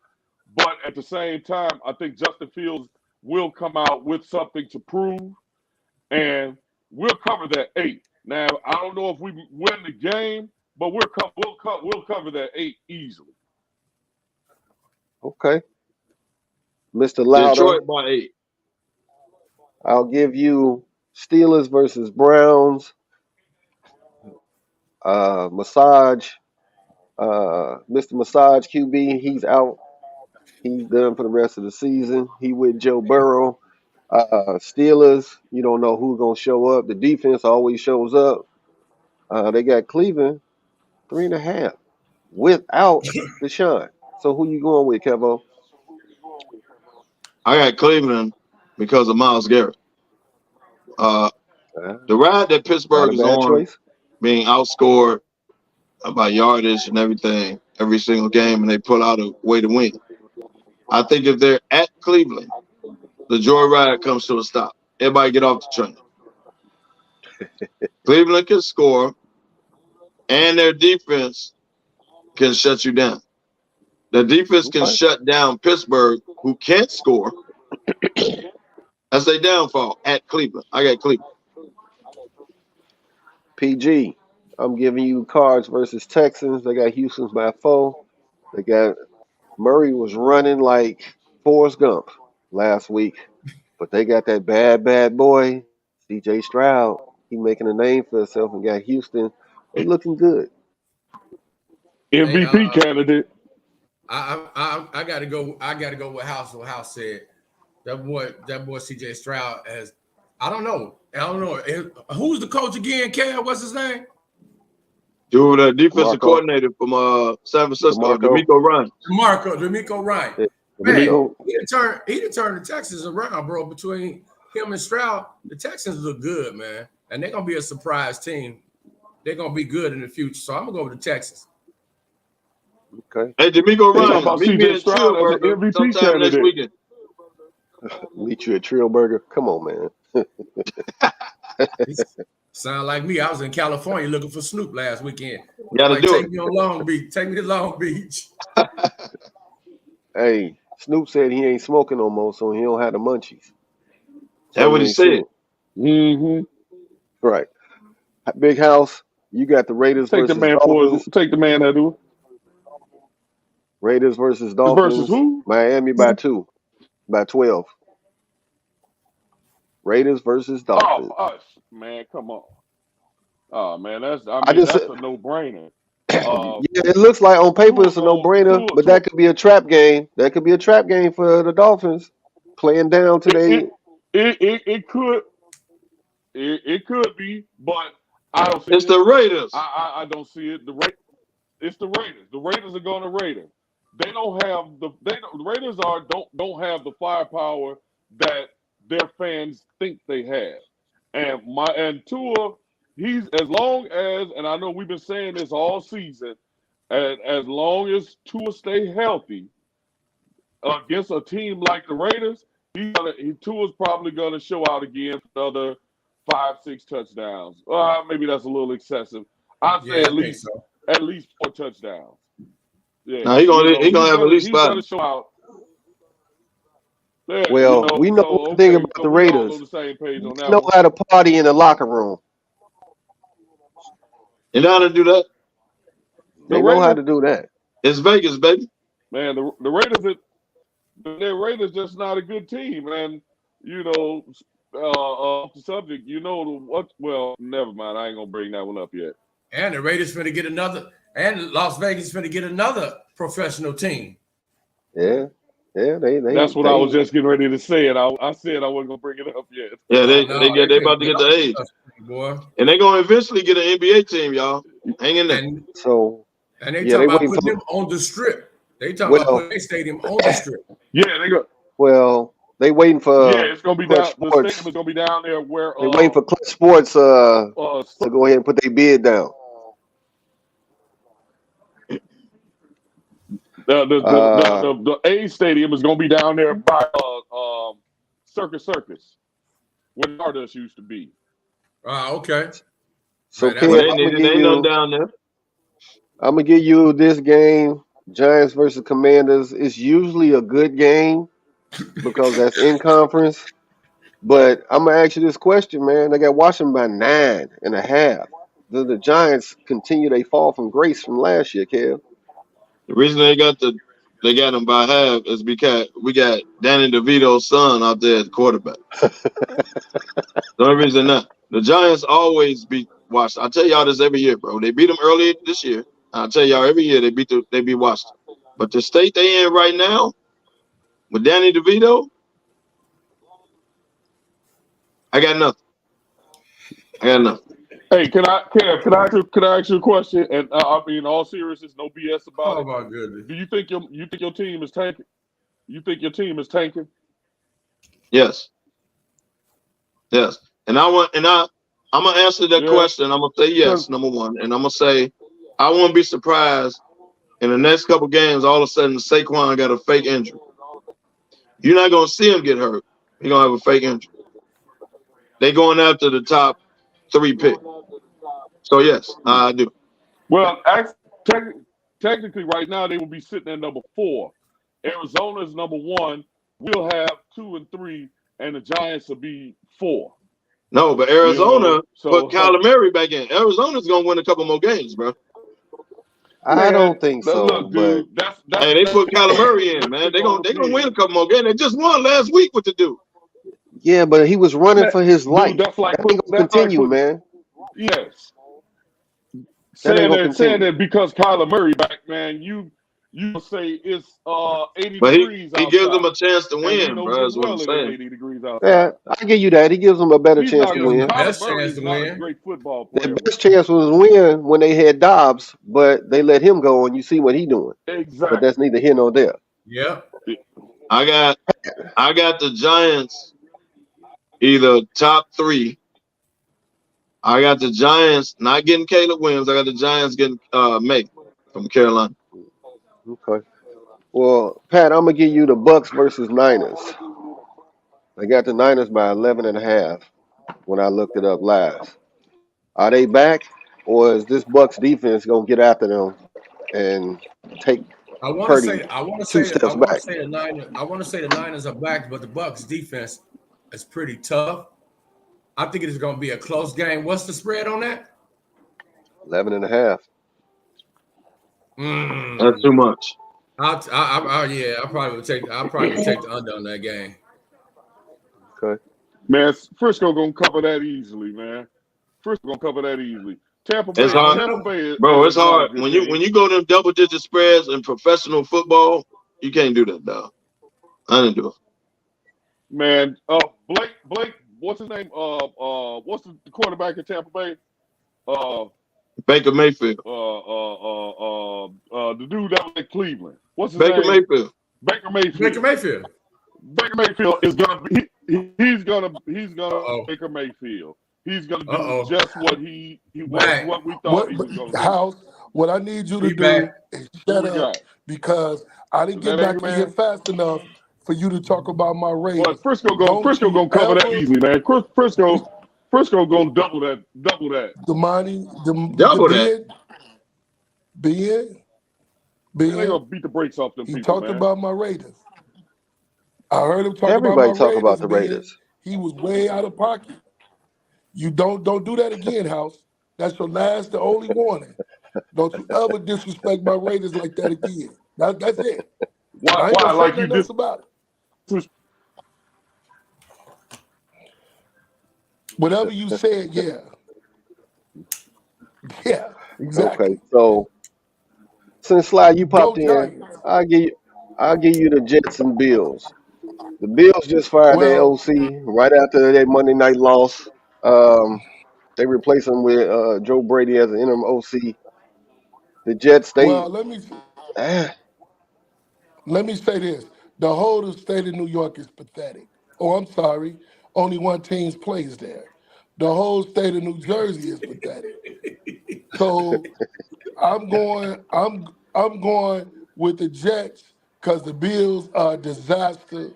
But at the same time, I think Justin Fields will come out with something to prove, and we'll cover that 8. Now I don't know if we win the game, but we'll cover that 8 easily. Okay. Mr. Louder, Detroit by 8. I'll give you Steelers versus Browns. Mr. Massage QB, he's out. He's done for the rest of the season. He with Joe Burrow. Steelers, you don't know who's gonna show up. The defense always shows up. They got Cleveland 3.5 without Deshaun. So who you going with, Kevo? I got Cleveland because of Myles Garrett. The ride that Not Pittsburgh a is bad on, choice. being outscored by yardage and everything every single game, and they pull out a way to win. I think if they're at Cleveland, the joyride comes to a stop. Everybody get off the train. Cleveland can score, and their defense can shut you down. The defense can shut down Pittsburgh, who can't score. That's their downfall at Cleveland. I got Cleveland. PG, I'm giving you Cards versus Texans. They got Houston's by 4. They got Murray was running like Forrest Gump last week, but they got that bad boy, CJ Stroud. He making a name for himself and got Houston. They looking good. MVP candidate. I gotta go. I gotta go with House. What House said. That boy CJ Stroud has. I don't know. Who's the coach again? Cal, what's his name? Dude, the defensive coordinator from San Francisco, DeMeco Ryan. DeMeco Ryan. Yeah. Man, he done turned the Texans around, bro. Between him and Stroud, the Texans look good, man. And they're gonna be a surprise team. They're gonna be good in the future. So I'm gonna go with the Texans. Okay. Hey, DeMeco Ryan, meet me at Stroud as an Trillburger MVP sometime next candidate. weekend. Meet you at Trillburger. Come on, man. Sound like me. I was in California looking for Snoop last weekend. Gotta do take it. me on Long Beach. Take me to Long Beach. Hey, Snoop said he ain't smoking no more, so he don't have the munchies. That's what he said. Mm-hmm. Right. Big House, you got the Raiders Take the versus man Dolphins. take the man that do. Raiders versus Dolphins. Versus who? Miami by 2. By 12. Raiders versus Dolphins. Oh, us, man, come on. Oh man, that's a no-brainer. Yeah, it looks like on paper it's a no-brainer, but that could be a trap game. That could be a trap game for the Dolphins. Playing down today. It could be, but I don't see It's the Raiders. I don't see it. It's the Raiders. The Raiders are going to Raiders. They don't have the Raiders don't have the firepower that their fans think they have. And Tua, he's as long as, and I know we've been saying this all season, as long as Tua stay healthy against a team like the Raiders, Tua's probably gonna show out again for another 5-6 touchdowns. Maybe that's a little excessive. I'd say at least 4 touchdowns. Yeah, Now he gonna have at least 5. He's gonna show out. Yeah, Well, we know one thing about the Raiders. We know how to party in the locker room. You know how to do that? They know how to do that. It's Vegas, baby. Man, the Raiders just not a good team, and off the subject, what? Well, never mind. I ain't gonna bring that one up yet. And the Raiders finna get another, and Las Vegas finna get another professional team. Yeah. They. That's what I was just getting ready to say, and I said I wasn't gonna bring it up yet. Yeah, they about to get the age, boy, and they're gonna eventually get an NBA team, y'all. Hang in there. And they yeah, talking about putting them on the strip. They talking about putting their stadium on the strip. Yeah, they go. Well, they waiting for. Yeah, it's gonna be down. The stadium is gonna be down there where. They waiting for Clutch Sports to go ahead and put their bid down. The A stadium is going to be down there by Circus, where Stardust used to be. Okay. So Right, Kev, I'm gonna give you this game, Giants versus Commanders. It's usually a good game because that's in conference. But I'm gonna ask you this question, man. They got Washington by 9.5. The Giants continue they fall from grace from last year, Kev. The reason they got them by half is because we got Danny DeVito's son out there at quarterback. The only reason not. The Giants always beat Washington. I tell y'all this every year, bro. They beat them early this year. I tell y'all every year they beat Washington. But the state they in right now with Danny DeVito, I got nothing. Hey, can I ask you a question? And I mean, all seriousness, no BS about it. Oh my goodness! Do you think your team is tanking? You think your team is tanking? Yes. And I'm gonna answer that question. I'm gonna say yes, number one, and I'm gonna say I won't be surprised in the next couple games. All of a sudden, Saquon got a fake injury. You're not gonna see him get hurt. He's gonna have a fake injury. They going after the top 3 pick. So yes, I do. Well, technically, right now they will be sitting at number 4. Arizona is number 1. We'll have 2 and 3, and the Giants will be 4. No, but Arizona put Kyler Murray back in. Arizona's gonna win a couple more games, bro. I don't think so. Look, dude, hey, they put Kyler Murray in, man. They gonna win a couple more games. They just won last week with the dude. Yeah, but he was running for his life. That's like that ain't gonna continue, man. Yes. Saying that because Kyler Murray back, man, you say it's 80 but degrees outside. He gives them a chance to win, bro. That's what I'm saying. 80 degrees outside. Yeah, I give you that. He gives them a better chance to win. Best chance to win. A great football player. Their best chance was win when they had Dobbs, but they let him go, and you see what he doing. Exactly. But that's neither here nor there. Yeah. I got the Giants either top 3. I got the Giants not getting Caleb Williams. I got the Giants getting May from Carolina. Okay. Well, Pat, I'm gonna give you the Bucks versus Niners. I got the Niners by 11.5 when I looked it up last. Are they back, or is this Bucks defense gonna get after them and take Purdy two steps back? I want to say the Niners are back, but the Bucks defense is pretty tough. I think it is going to be a close game. What's the spread on that? 11.5. That's too much. I'll probably would take the under on that game. Okay. Man, Frisco gonna cover that easily, man. Frisco gonna cover that easily. Tampa Bay, it's hard. Tampa Bay Bro, it's hard. When you go to double-digit spreads in professional football, you can't do that, dog. I didn't do it. Man, Blake, what's his name? What's the quarterback in Tampa Bay? Baker Mayfield. The dude that was in Cleveland. What's his Baker name? Mayfield. Baker Mayfield is gonna be he's gonna Baker Mayfield. He's going to do Uh-oh. just what he Back. what we thought he was going to do. House, what I need you to He do back. is Who shut we up got? because I didn't Is get that Angry back in here Man? fast enough for you to talk about my Well, Raiders. Frisco Don't you gonna cover that ever, easily, man. Frisco gonna double that. Damani, the Double that. Ben, Man, they gonna beat the brakes off them he people, talked man. about my Raiders. I heard him talk about my Everybody talk about Raiders, the Ben. Raiders. He was way out of pocket. You don't do that again, House. That's your last, the only warning. Don't you ever disrespect my Raiders like that again. That's it. I ain't Why? gonna say Like you nothing else about it. Whatever you said, yeah. Yeah, exactly. Okay, so since Sly you Go popped in, Giants. I'll give you the Jets and Bills. The Bills just fired their Well, OC right after their Monday night loss. They replaced him with Joe Brady as an interim OC. The Jets, well, let me ah, say this. The whole of the state of New York is pathetic. Oh, I'm sorry. Only one team plays there. The whole state of New Jersey is pathetic. So I'm going with the Jets because the Bills are a disaster.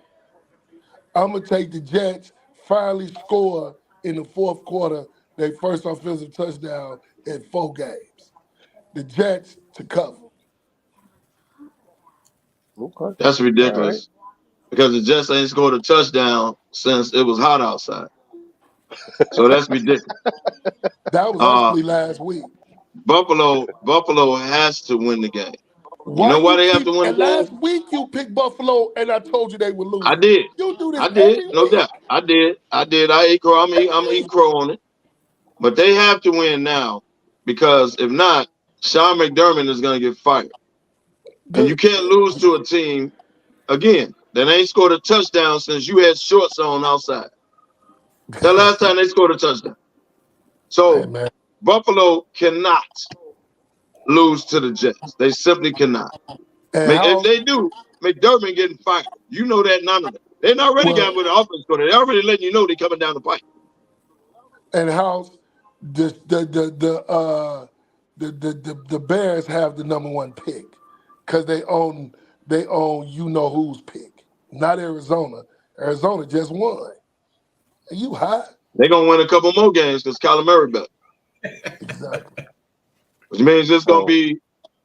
I'm gonna take the Jets. Finally score in the fourth quarter their first offensive touchdown in 4 games. The Jets to cover. okay, That's all right. ridiculous because the Jets ain't scored a touchdown since it was hot outside. So that's ridiculous. That was Uh, actually last week. Buffalo has to win the game. You Why know why you they have to keep? win And the game? last week you picked Buffalo, and I told you they were I losing. did. You do this I did. every No doubt. week. I did. I ate crow. I'm eating crow on it. But they have to win now because if not, Sean McDermott is going to get fired. And you Good. can't lose to a team, again, that ain't scored a touchdown since you had shorts on outside. The last time they scored a touchdown. Hey So man. Buffalo cannot lose to the Jets. They simply cannot. And If how? they do, McDermott getting fired. You know that none of them. They're already got Well, with the offense score. They're already letting you know they're coming down the pipe. and how? The Bears have the number 1 pick because they own you know who's pick, not Arizona. Arizona just won. Are you hot? They're going to win a couple more games because Kyler Murray better. Exactly. Which means it's going to So be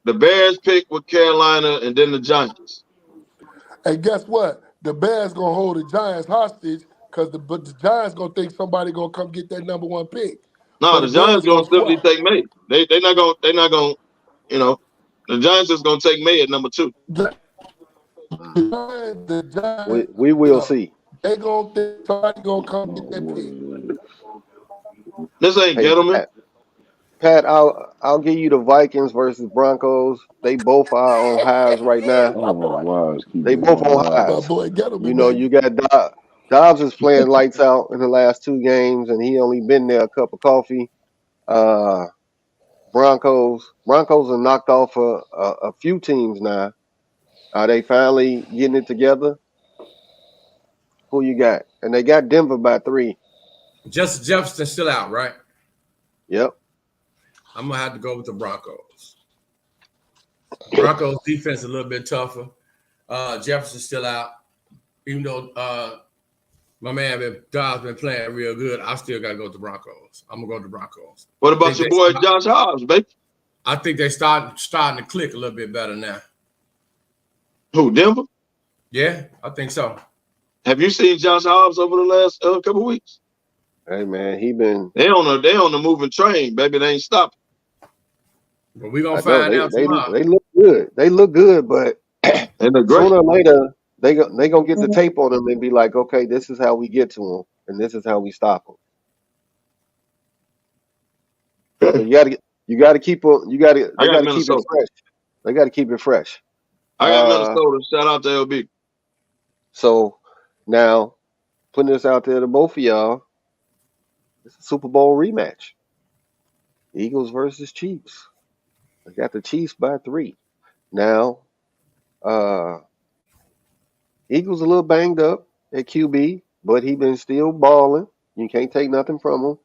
the Bears pick with Carolina and then the Giants. And guess what? The Bears gonna hold the Giants hostage because the Giants gonna think somebody gonna come get that number 1 pick. No, So the the Giants Bears going gonna to simply swap. take May. They're not going, you know, the Giants is going to take May at number 2. The we will see. they gonna think somebody gonna come get that pick. This ain't Hey gentlemen. Pat, I'll give you the Vikings versus Broncos. They both are on highs right now. I don't know why it's keep They getting both on on live. My highs. boy You Gettleman, know, baby. you got Dobbs is playing lights out in the last 2 games, and he only been there a cup of coffee. Uh, Broncos are knocked off a few teams now. Are they finally getting it together? Who you got? And they got Denver by 3. Justin Jefferson still out, right? Yep. I'm gonna have to go with the Broncos. Broncos defense is a little bit tougher. Jefferson's still out, even though my man Dobbs been playing real good. I still gotta go with the Broncos. I'm gonna go with the Broncos. What about your boy Josh Hobbs, baby? I think they starting to click a little bit better now. Who, Denver? Yeah, I think so. Have you seen Josh Hobbs over the last couple of weeks? Hey man, They on the moving train, baby. They ain't stopping. But we're gonna I know find out they tomorrow. look good. They look good, but They look great. sooner or later they gonna get the tape on them and be like, okay, this is how we get to them, and this is how we stop them. So you gotta keep I got keep it Minnesota. fresh. They gotta keep it fresh. I got Minnesota. Shout out to LB. So now putting this out there to both of y'all, it's a Super Bowl rematch. Eagles versus Chiefs. They got the Chiefs by 3. Now, Eagles a little banged up at QB, but he been still balling. You can't take nothing from him.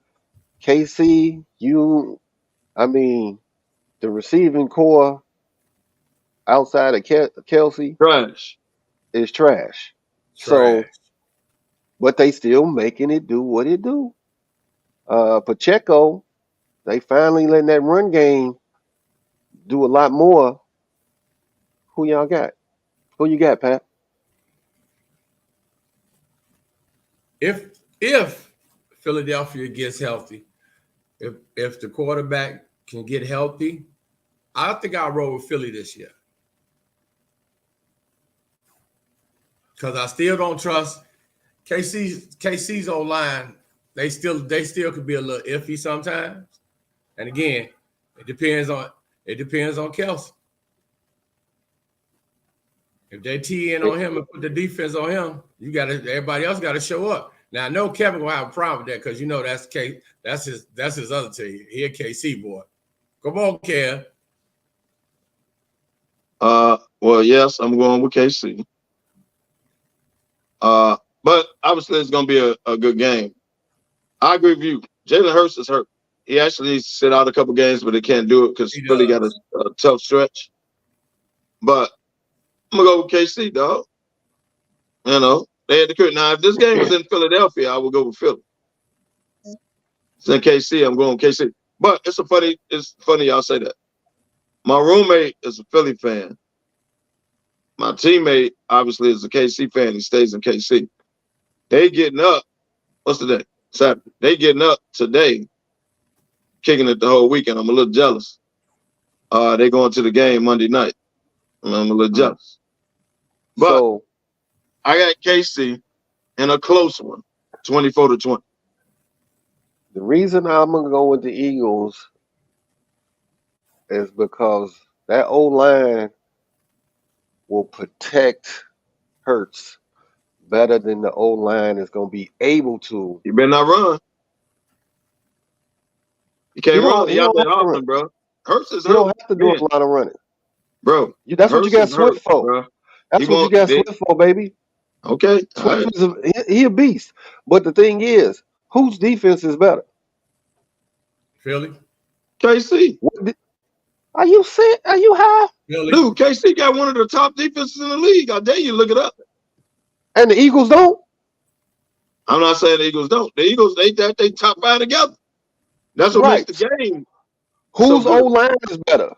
KC, the receiving core outside of Kelsey Trash. is trash. Trash. So, but they still making it do what it do. Pacheco, they finally letting that run game do a lot more. Who y'all got? Who you got, Pat? If Philadelphia gets healthy, if the quarterback can get healthy, I think I'll roll with Philly this year. Because I still don't trust KC's O-line. They still could be a little iffy sometimes. And again, it depends on Kelsey. If they tee in on him and put the defense on him, everybody else gotta show up. Now I know Kevin will have a problem with that because that's his other team. He a KC boy. Come on, Kev. Well, yes, I'm going with KC. But obviously it's gonna be a good game. I agree with you. Jalen Hurts is hurt. He actually needs to sit out a couple games, but he can't do it because Philly got a tough stretch. But I'm gonna go with KC, dog. You know, they had to quit. Now, if this game was in Philadelphia, I would go with Philly. It's in KC, I'm going with KC. But it's funny y'all say that. My roommate is a Philly fan. My teammate obviously is a KC fan. He stays in KC. They getting up. What's the day? Saturday. They getting up today, kicking it the whole weekend. I'm a little jealous. They going to the game Monday night. I'm a little jealous. But I got KC in a close one, 24-20. The reason I'm gonna go with the Eagles is because that O-line will protect Hurts better than the O-line is going to be able to. You better not run. You can't run. You don't have to run, bro. Hurts is hurt. You don't have to do a lot of running. Bro, that's what you got Swift for. Bro. That's what you got Swift for, baby. Okay. Swift is a beast. But the thing is, whose defense is better? Philly. KC. Are you sick? Are you high? Philly. Dude, KC got one of the top defenses in the league. I dare you to look it up. And the Eagles don't? I'm not saying the Eagles don't. The Eagles, they top 5 together. That's what makes the game. Whose O-line is better?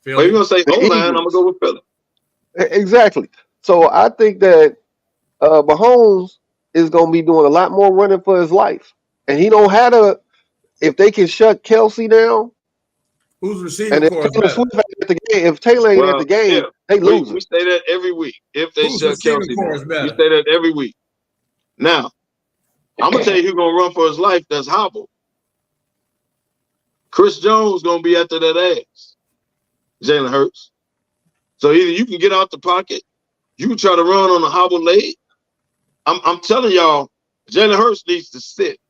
Philly. Well, you're going to say O-line, I'm going to go with Philly. Exactly. So I think that Mahomes is going to be doing a lot more running for his life. And he don't have to, if they can shut Kelsey down. Who's receiving core is better? If Taylor ain't at the game, they lose. We say that every week. If they Who's shut Kelsey down, we say that every week. Now, I'm going to tell you who's going to run for his life that's hobbled. Chris Jones going to be after that ass. Jalen Hurts. So either you can get out the pocket, you can try to run on a hobbled leg. I'm telling y'all, Jalen Hurts needs to sit.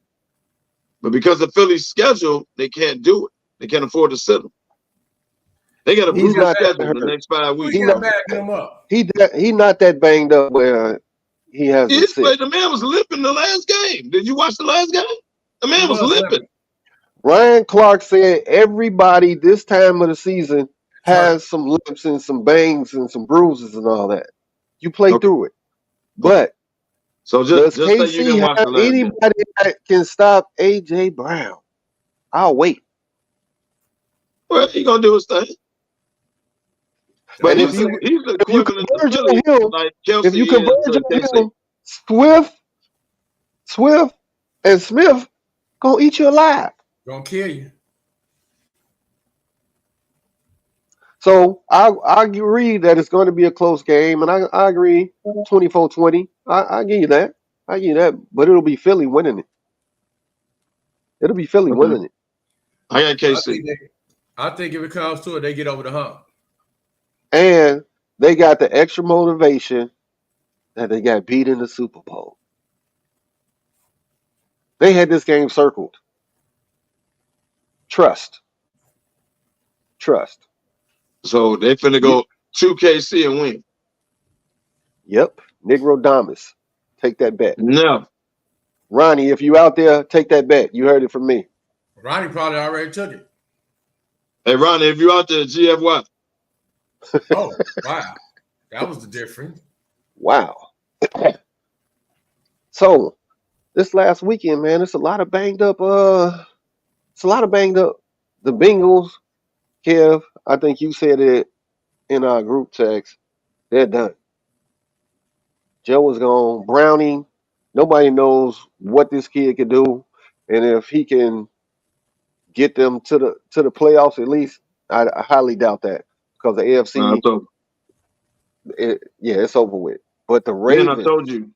But because of Philly's schedule, they can't do it. They can't afford to sit him. They got a brutal schedule the next 5 weeks. He's not backing him up. He not that banged up where he has to sit. The man was limping the last game. Did you watch the last game? The man was limping. Ryan Clark said everybody this time of the season has some limps and some bangs and some bruises and all that. You play through it. But so does KC have anybody that can stop A.J. Brown? I'll wait. Well, he gonna do his thing. But if you converge on him, Swift and Smith gonna eat you alive. Gonna kill you. So I agree that it's going to be a close game, and I agree 24-20. I give you that. I give you that. But it'll be Philly winning it. It'll be Philly winning it. I got KC. I think if it comes to it, they get over the hump. And they got the extra motivation that they got beat in the Super Bowl. They had this game circled. Trust. So they finna go to KC and win. Yep. Negro Damas. Take that bet. No. Ronnie, if you out there, take that bet. You heard it from me. Ronnie probably already took it. Hey, Ronnie, if you out there, GFY. Oh, wow. That was the difference. Wow. So this last weekend, man, it's a lot of banged up. It's a lot of banged up. The Bengals, Kev, I think you said it in our group text. They're done. Joe was gone. Browning. Nobody knows what this kid can do, and if he can get them to the playoffs at least, I highly doubt that because the AFC, yeah, it's over with. But the Man, I Ravens, told you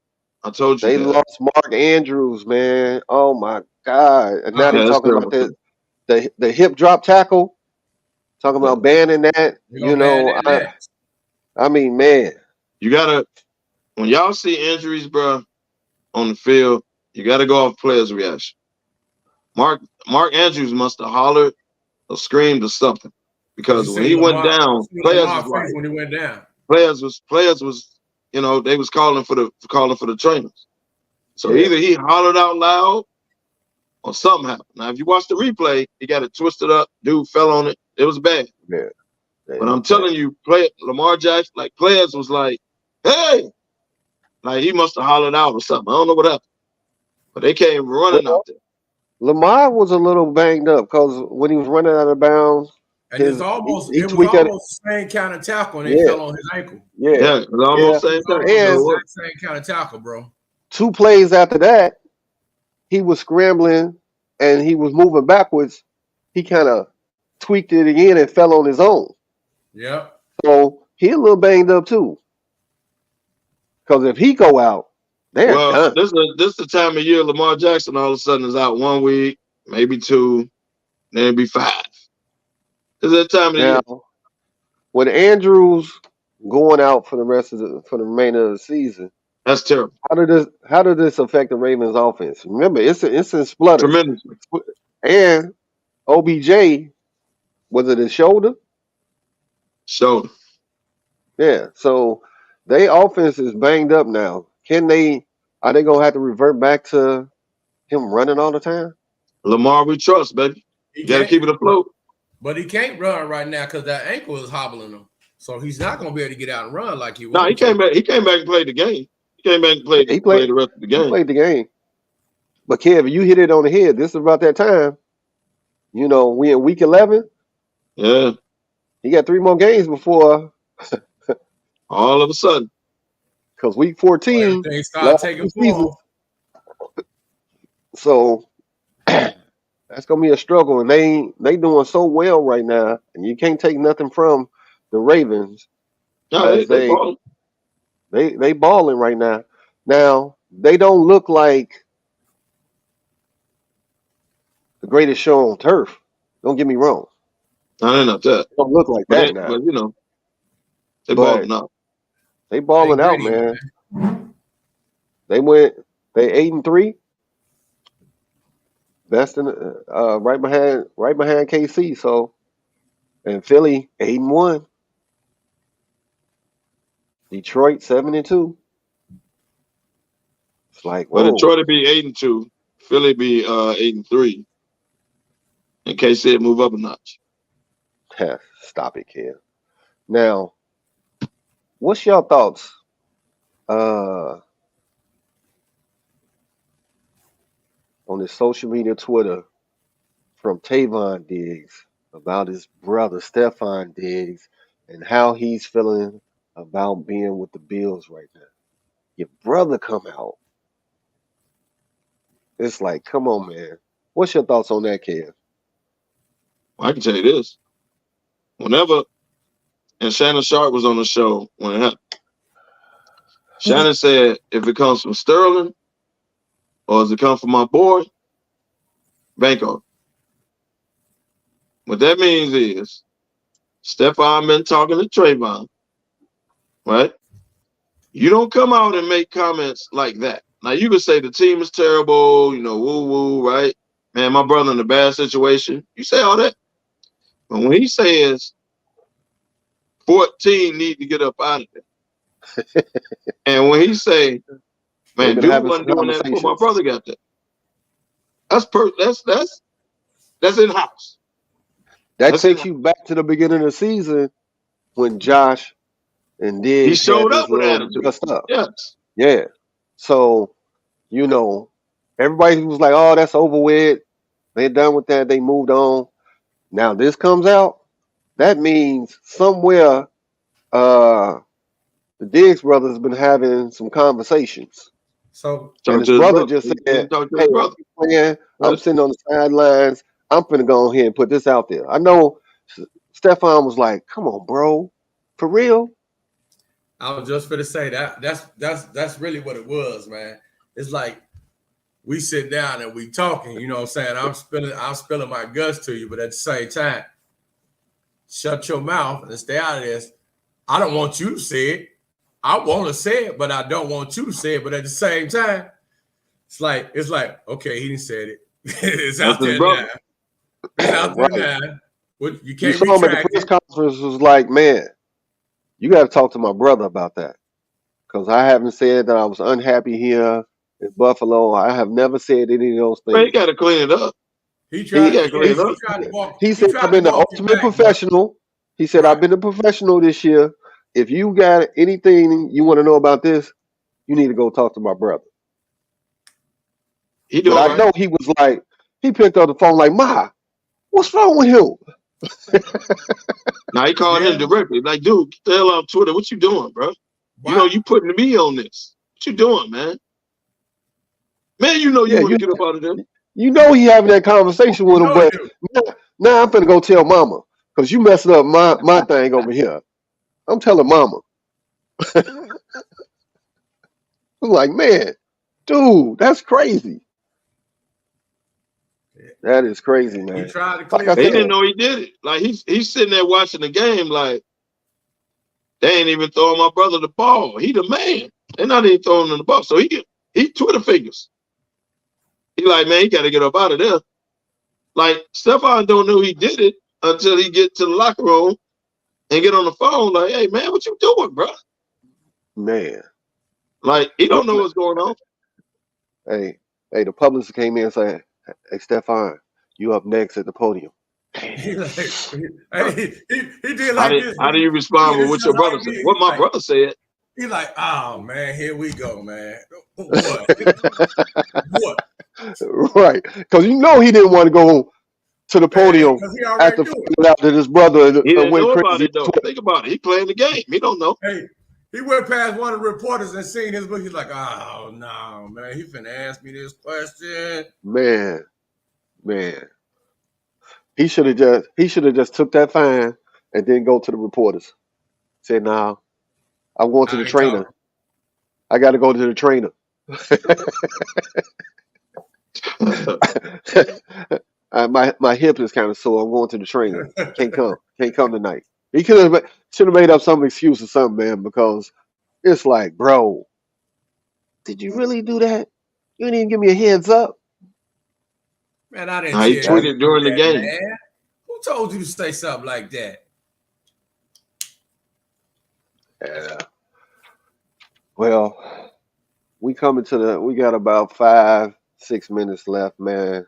they that. lost Mark Andrews, man. Oh my God! And now they're Yeah, that's talking about terrible. the hip drop tackle. Talking about banning that. They're gonna ban that next. I mean, man. You gotta, when y'all see injuries, bro, on the field, you gotta go off players' reaction. Mark Andrews must have hollered or screamed or something because when he went down, players was like, when he went down. Players was, you know, they was calling for the trainers. So Yeah. either he hollered out loud or something happened. Now, if you watch the replay, he got it twisted up. Dude fell on it. It was bad. Yeah. But I'm telling you, Lamar Jackson, like players was like, hey, like he must have hollered out or something. I don't know what happened. But they came running out there. Lamar was a little banged up because when he was running out of bounds, And it was almost the same kind of tackle, and he fell on his ankle. Yeah, it was almost same tackle. And same kind of tackle, bro. 2 plays after that, he was scrambling and he was moving backwards. He kind of tweaked it again and fell on his own. Yep. So he a little banged up too. Because if he go out, they're done. This is the time of year Lamar Jackson all of a sudden is out 1 week, maybe 2, then it'd be 5. This is that time of the year. With Andrews going out for the remainder of the season, that's terrible. How did this affect the Ravens offense? Remember, it's in splutter. Tremendously. And OBJ, was it his shoulder? Shoulder. Yeah. So their offense is banged up now. Are they gonna have to revert back to him running all the time? Lamar, we trust, baby. You gotta keep it afloat. But he can't run right now because that ankle is hobbling him. So he's not gonna be able to get out and run like he No, he came back. He came back and played the game. He came back and played the rest of the game. He played the game. But Kev, you hit it on the head. This is about that time. You know, we in week 11. Yeah. He got 3 more games before all of a sudden. Because week 14, they start taking season. So that's gonna be a struggle, and they doing so well right now, and you can't take nothing from the Ravens. No, they balling right now. Now they don't look like the greatest show on turf. Don't get me wrong. No, they're not that. They don't look like that now. But you know, they balling out. They balling out, man. They 8-3. Best in right behind KC. So, and Philly 8-1. Detroit 7-2. It's like, well, Detroit would be 8-2. Philly be 8-3. And KC move up a notch. Stop it, kid. Now, what's your thoughts? On his social media Twitter from Tavon Diggs about his brother Stephon Diggs and how he's feeling about being with the Bills right now. Your brother come out. It's like, come on, man. What's your thoughts on that, Kev? Well, I can tell you this. Whenever, and Shannon Sharp was on the show when it happened. Shannon said, if it comes from Sterling or does it come from my boy, bank on it. What that means is Stephon been talking to Trayvon, right? You don't come out and make comments like that. Now, you could say the team is terrible, you know, woo-woo, right? Man, my brother in a bad situation. You say all that. But when he says 14 need to get up out of there, and when he say Man, been dude having wasn't some doing that before my conversations. brother got there. That's in house. That takes you back to the beginning of the season when Josh and He Diggs had showed this up with little attitude. dust up. Yes. Yeah. So, you know, everybody was like, oh, that's over with. They're done with that. They moved on. Now this comes out. That means somewhere the Diggs brothers been having some conversations. So And Talk his to his brother brother. just He said, talked to hey, his I'm brother. playing. I'm sitting on the sidelines. I'm finna go ahead and put this out there. I know Stefan was like, come on, bro. For real? I was just gonna say that's really what it was, man. It's like we sit down and we talking, you know what I'm saying? I'm spilling my guts to you, but at the same time, shut your mouth and stay out of this. I don't want you to say it. I want to say it, but I don't want you to say it. But at the same time, it's like, okay, he didn't say it. It's That's out his there brother. now. It's out there Right. now. What you You can't saw him at the retract press it. conference was like, man, you got to talk to my brother about that. Because I haven't said that I was unhappy here in Buffalo. I have never said any of those Man, he things. got to clean it up. He He tried. got to clean Yeah, it up. He he said, tried I've to been the walk you ultimate back, but professional. He said, I've right. been a professional this year. If you got anything you want to know about this, you need to go talk to my brother. He But doing I right. know he was like, he picked up the phone like, Ma, what's wrong with him? Now he called him Yeah. directly. Like, dude, get the hell off Twitter. What you doing, bro? You know, Why? you putting me on this. What you doing, man? Man, you know you Yeah, want to get up out of there. you know he having that conversation You with him, know you but do. now I'm finna go tell mama. Because you messing up my thing over here. I'm telling mama. I'm like, man, dude, that's crazy. That is crazy, He man. tried to Like clear I He it didn't up. said, know he did it. Like he's sitting there watching the game like, they ain't even throwing my brother the ball. He the man. They're not even throwing him the ball. So he Twitter figures. He like, man, he got to get up out of there. Like, Stephon don't know he did it until he get to the locker room and get on the phone like, hey, man, what you doing, bro? man. Like, he don't know what's going on. Hey, the publicist came in and said, hey, Stefan, you up next at the podium. He like, hey, he did How like do this. how do you He respond did with this what your just brother like said? me. What my brother said. He like, oh man, here we go, man. What? What? Right. Because you know he didn't want to go to the Man, podium because he already after knew it. finding out that his brother He didn't went know about crazy. it though. Think about it. He playing the game. He don't know. Hey, he went past one of the reporters and seen his book. He's like, oh no, man, he finna ask me this question. Man. He should have just took that fine and then go to the reporters. Said, nah, I'm going to the I ain't talking. trainer. I got to go to the trainer. My hip is kind of sore. I'm going to the trainer. Can't come tonight. He should have made up some excuse or something, man, because it's like, bro, did you really do that? You didn't even give me a heads up. Man, I didn't Now, he tell you to tweeted do during the that, game. man. Who told you to say something like that? Yeah. Well, we got about 5-6 minutes left, man.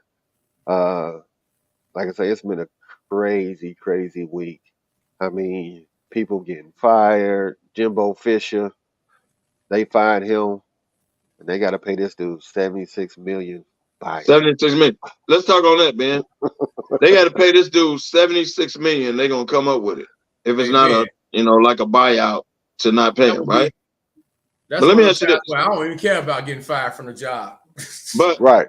Like I say, it's been a crazy, crazy week. I mean, people getting fired. Jimbo Fisher, they fired him, and they got to pay this dude $76 million. Bye. 76 million. Let's talk on that, man. They got to pay this dude 76 million. They're gonna come up with it. If it's not Amen. like a buyout to not pay him, right? That's But let one me of ask the you times this. where I don't even care about getting fired from the job. But Right.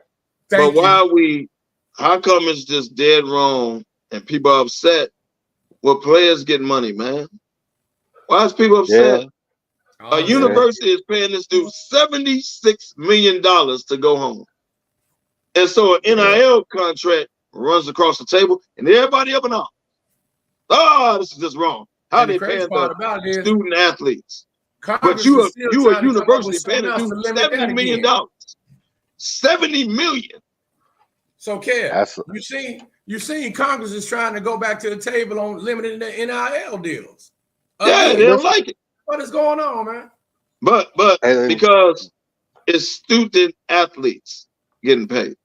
Thank why you. are we? How come it's just dead wrong and people are upset with players getting money, man? Why is people upset? Yeah. A university is paying this dude $76 million to go home. And so an NIL contract runs across the table and everybody up and up. Oh, this is just wrong. How And the they crazy paying part the about it is student athletes? But Congress you is a still you a trying to come up with university paying something a else dude to limit that $70 million. again. $70 million. So, Kev, That's you seen Congress is trying to go back to the table on limiting the NIL deals. Yeah, they Again. don't like it. What is going on, man? But and because is student athletes getting paid.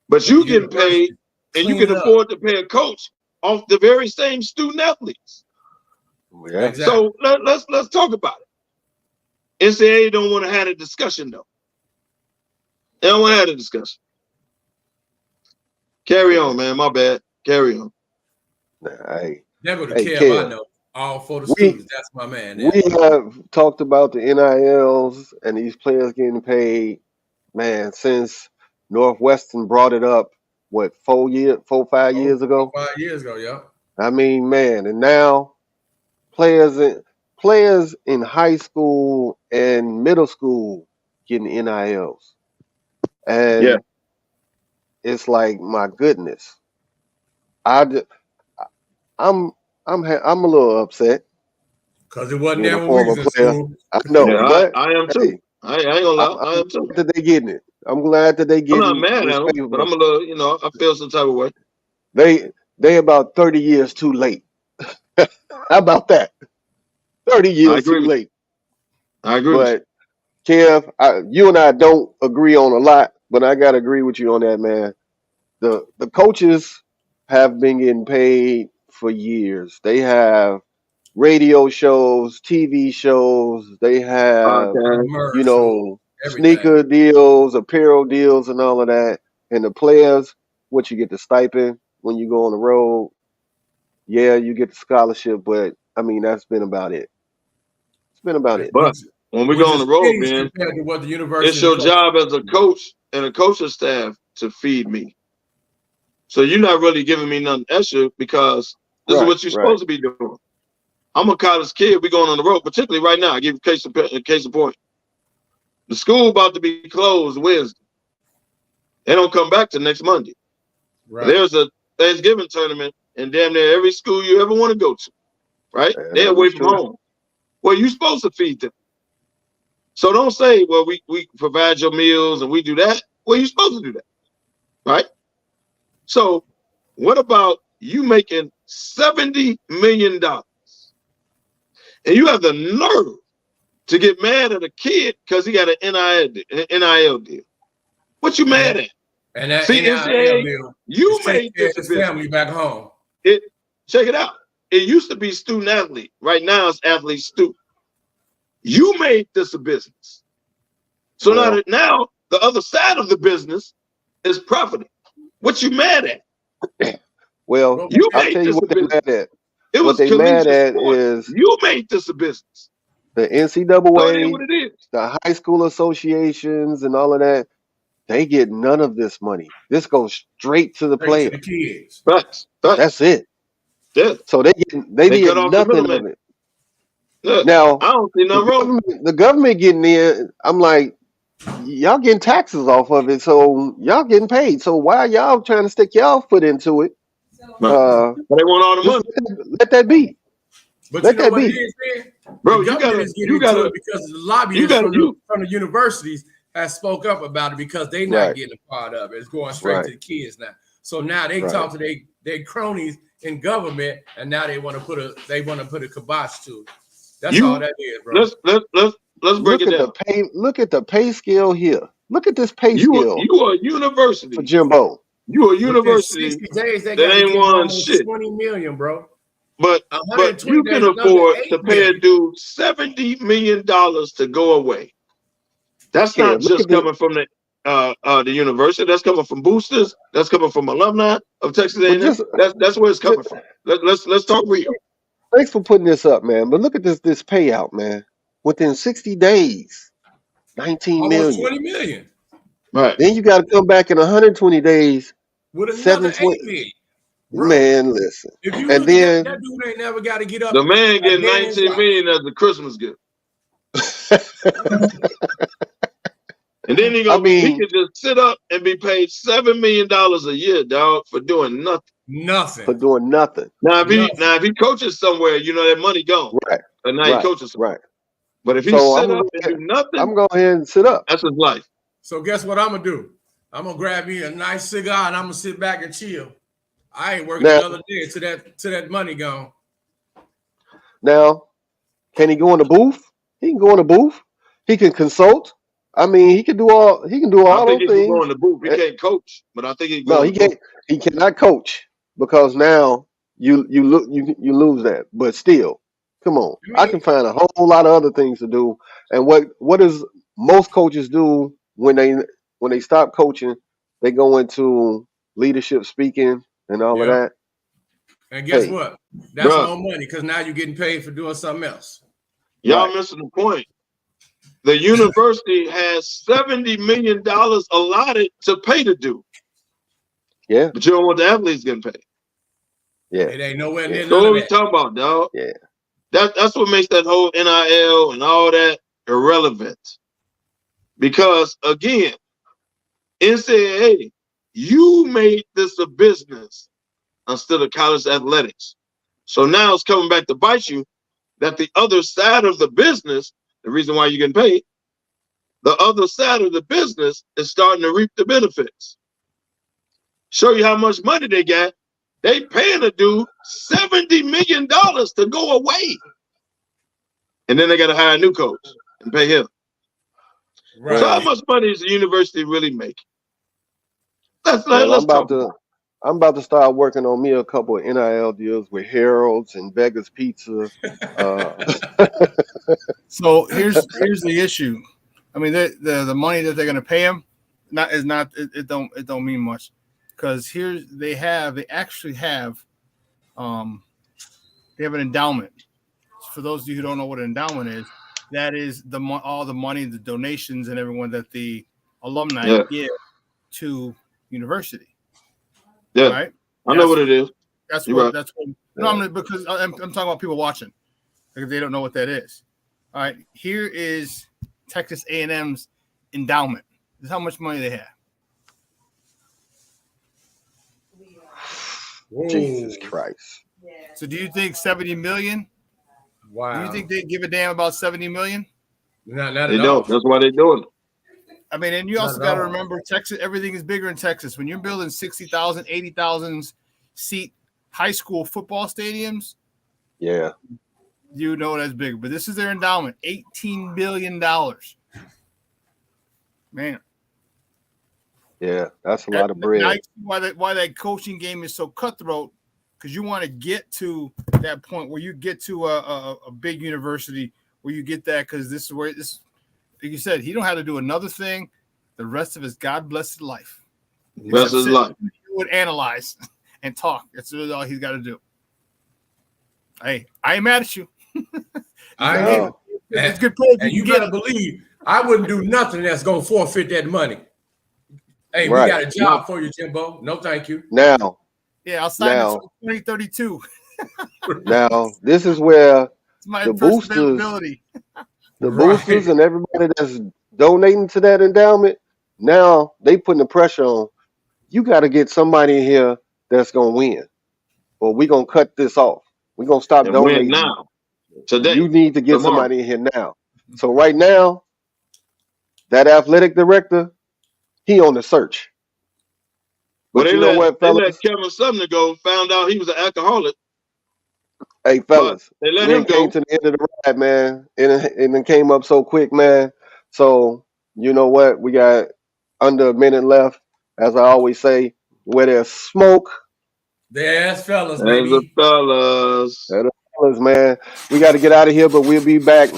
But you getting paid, and you can afford to pay a coach off the very same student athletes. Yeah. Exactly. So let's talk about it. NCAA don't want to have a discussion though. They don't want to have a discussion. Carry on, man. My bad. Carry on. Hey, There go the hey, Kev, Kev, I know. All for the students. That's my man. we have talked about the NILs and these players getting paid, man, since Northwestern brought it up, what, 5 years ago? 5 years ago, yeah. I mean, man, and now players in high school and middle school getting NILs. And it's like, my goodness. I'm a little upset. Because it wasn't Being there a when we former was in player. school. I know, Yeah, but I am too. hey, I ain't gonna lie. I am too. glad that they getting it. I'm glad that they I'm getting not mad this at them, favor. but I'm a little, you know, I feel some type of way. They about 30 years too late. How about that? 30 I years agree too with late. I agree with you. But Kev, you and I don't agree on a lot, but I gotta agree with you on that, man. The coaches have been getting paid for years. They have radio shows, TV shows. They have, you know, sneaker deals, apparel deals, and all of that. And the players, what you get the stipend when you go on the road. Yeah, you get the scholarship, but I mean that's been about it. It's been about it. But when we Which go on is the road, pennies man, compared to what the university it's your and the coach. job as a coach and a coaching staff to feed me. So you're not really giving me nothing extra because this is what you're supposed to be doing. I'm a college kid. We going on the road, particularly right now. I give you a case of point. The school about to be closed Wednesday. They don't come back till next Monday. Right. There's a Thanksgiving tournament in damn near every school you ever want to go to, right? They're away from home. Well, you're supposed to feed them. So don't say, well, we provide your meals and we do that. Well, you're supposed to do that, right? So what about you making $70 million and you have the nerve to get mad at a kid because he got an NIL deal? What you mad at? And that See, NIL deal, you made this his family back home. Check it out. It used to be student athlete. Right now it's athlete student. You made this a business. So now the other side of the business is profiting. What you mad at? Well, you I'll made tell you this what a they're business. mad at. It What was they mad collegiate at sport. is You made this a business. the So it is NCAA, what it is. the high school associations, and all of that. They get none of this money. This goes straight to the player. To the kids. Right. That's it. Yeah. So they get cut off the nothing of middleman. it. Look, Now I don't see nothing wrong. the government getting in. I'm like, y'all getting taxes off of it, so y'all getting paid. So why y'all trying to stick y'all foot into it? But they want all the money. Let that be. But Let you know that what be. it is, man? Bro, the government is getting into it because the lobbyists from the universities has spoke up about it because they not getting a part of it. It's going straight to the kids now. So now they talk to their cronies in government, and now they want to put a kibosh to it. That's all that is, bro. Let's break it down. Look at the pay scale here. Look at this pay scale. You are a university for Jimbo. You are a university 60 days, they that got ain't won shit. 20 million, bro. But you can afford to pay a dude $70 million to go away. That's not just coming from the university. That's coming from boosters. That's coming from alumni of Texas A&M. That's where it's coming from. Let's talk real. Thanks for putting this up, man. But look at this payout, man. Within 60 days, 19 almost million. 20 million. Right. Then you got to come back in 120 days with another 8 million. Bro. Man, listen. If you and then that dude ain't never got to get up. The man getting 19 million as a Christmas gift. And then he can just sit up and be paid $7 million a year, dog, for doing nothing. Nothing. For doing nothing. Now if he coaches somewhere, you know that money gone. Right. And now he coaches somewhere. Right. But if he sit up and do nothing, I'm going to go ahead and sit up. That's his life. So guess what I'm gonna do? I'm gonna grab me a nice cigar and I'm gonna sit back and chill. I ain't working another day to that money gone. Now, can he go in the booth? He can go in the booth. He can consult. I mean, he can do all I think those he can go in things. the booth. He can't coach, but I think he can No, go in he the booth. can't. He cannot coach because now you lose that. But still, come on. I can find a whole lot of other things to do. And what does most coaches do when they stop coaching? They go into leadership speaking and all of Yeah. that. And guess Hey, what? That's bruh, more money because now you're getting paid for doing something else. y'all right. missing the point. The university has $70 million allotted to pay to do, Yeah, but you don't want the athletes getting paid. yeah, It ain't nowhere near yeah, So none of what we that. talking about, dog? yeah. That's what makes that whole NIL and all that irrelevant. Because again, NCAA, you made this a business instead of college athletics. So now it's coming back to bite you that the other side of the business, the reason why you're getting paid, the other side of the business is starting to reap the benefits. Show you how much money they got. They paying a dude $70 million to go away. And then they got to hire a new coach and pay him. Right. So how much money is the university really making? Let's Well, talk about it. I'm about to start working on me a couple of NIL deals with Harold's and Vegas Pizza. So here's the issue. I mean, the money that they're going to pay him it don't mean much, because they actually have they have an endowment. For those of you who don't know what an endowment is, that is all the money, the donations, and everyone that the alumni give to university. Yeah, right. I know what it is. That's You're what. right. That's what. No, I mean, because I'm talking about people watching, because they don't know what that is. All right, here is Texas A&M's endowment. This is how much money they have. Jesus Christ. So do you think 70 million? Wow. Do you think they give a damn about 70 million? Not at They all. don't. That's why they're doing it. I mean, and you also got to remember, Texas, everything is bigger in Texas. When you're building 60,000, 80,000 seat high school football stadiums, yeah, you know that's big. But this is their endowment, $18 billion. Man. Yeah, that's a lot of bread. Now you see why that coaching game is so cutthroat, because you want to get to that point where you get to a big university where you get that, because this is where this, like you said, he don't have to do another thing the rest of his God-blessed life. Rest of his life. He would analyze and talk. That's really all he's got to do. Hey, I ain't mad at you. I know. It's good play. And you better believe I wouldn't do nothing that's going to forfeit that money. Hey, Right. we got a job for you, Jimbo. No, thank you. Now, yeah, I'll sign it for 2032. Now, this is where my the first boosters, availability. the boosters and everybody that's donating to that endowment, now they putting the pressure on. You got to get somebody in here that's going to win, or we going to cut this off. We're going to stop And donating. win now. Today. You need to get tomorrow. somebody in here now. So right now, that athletic director, he on the search. But Well, you know what, fellas? They let Kevin Sumner go, found out he was an alcoholic. Hey, fellas, they let we him came go. to the end of the ride, man. And it came up so quick, man. So, you know what? We got under a minute left. As I always say, where there's smoke, there's fellas, baby. There's the fellas, man. We got to get out of here, but we'll be back.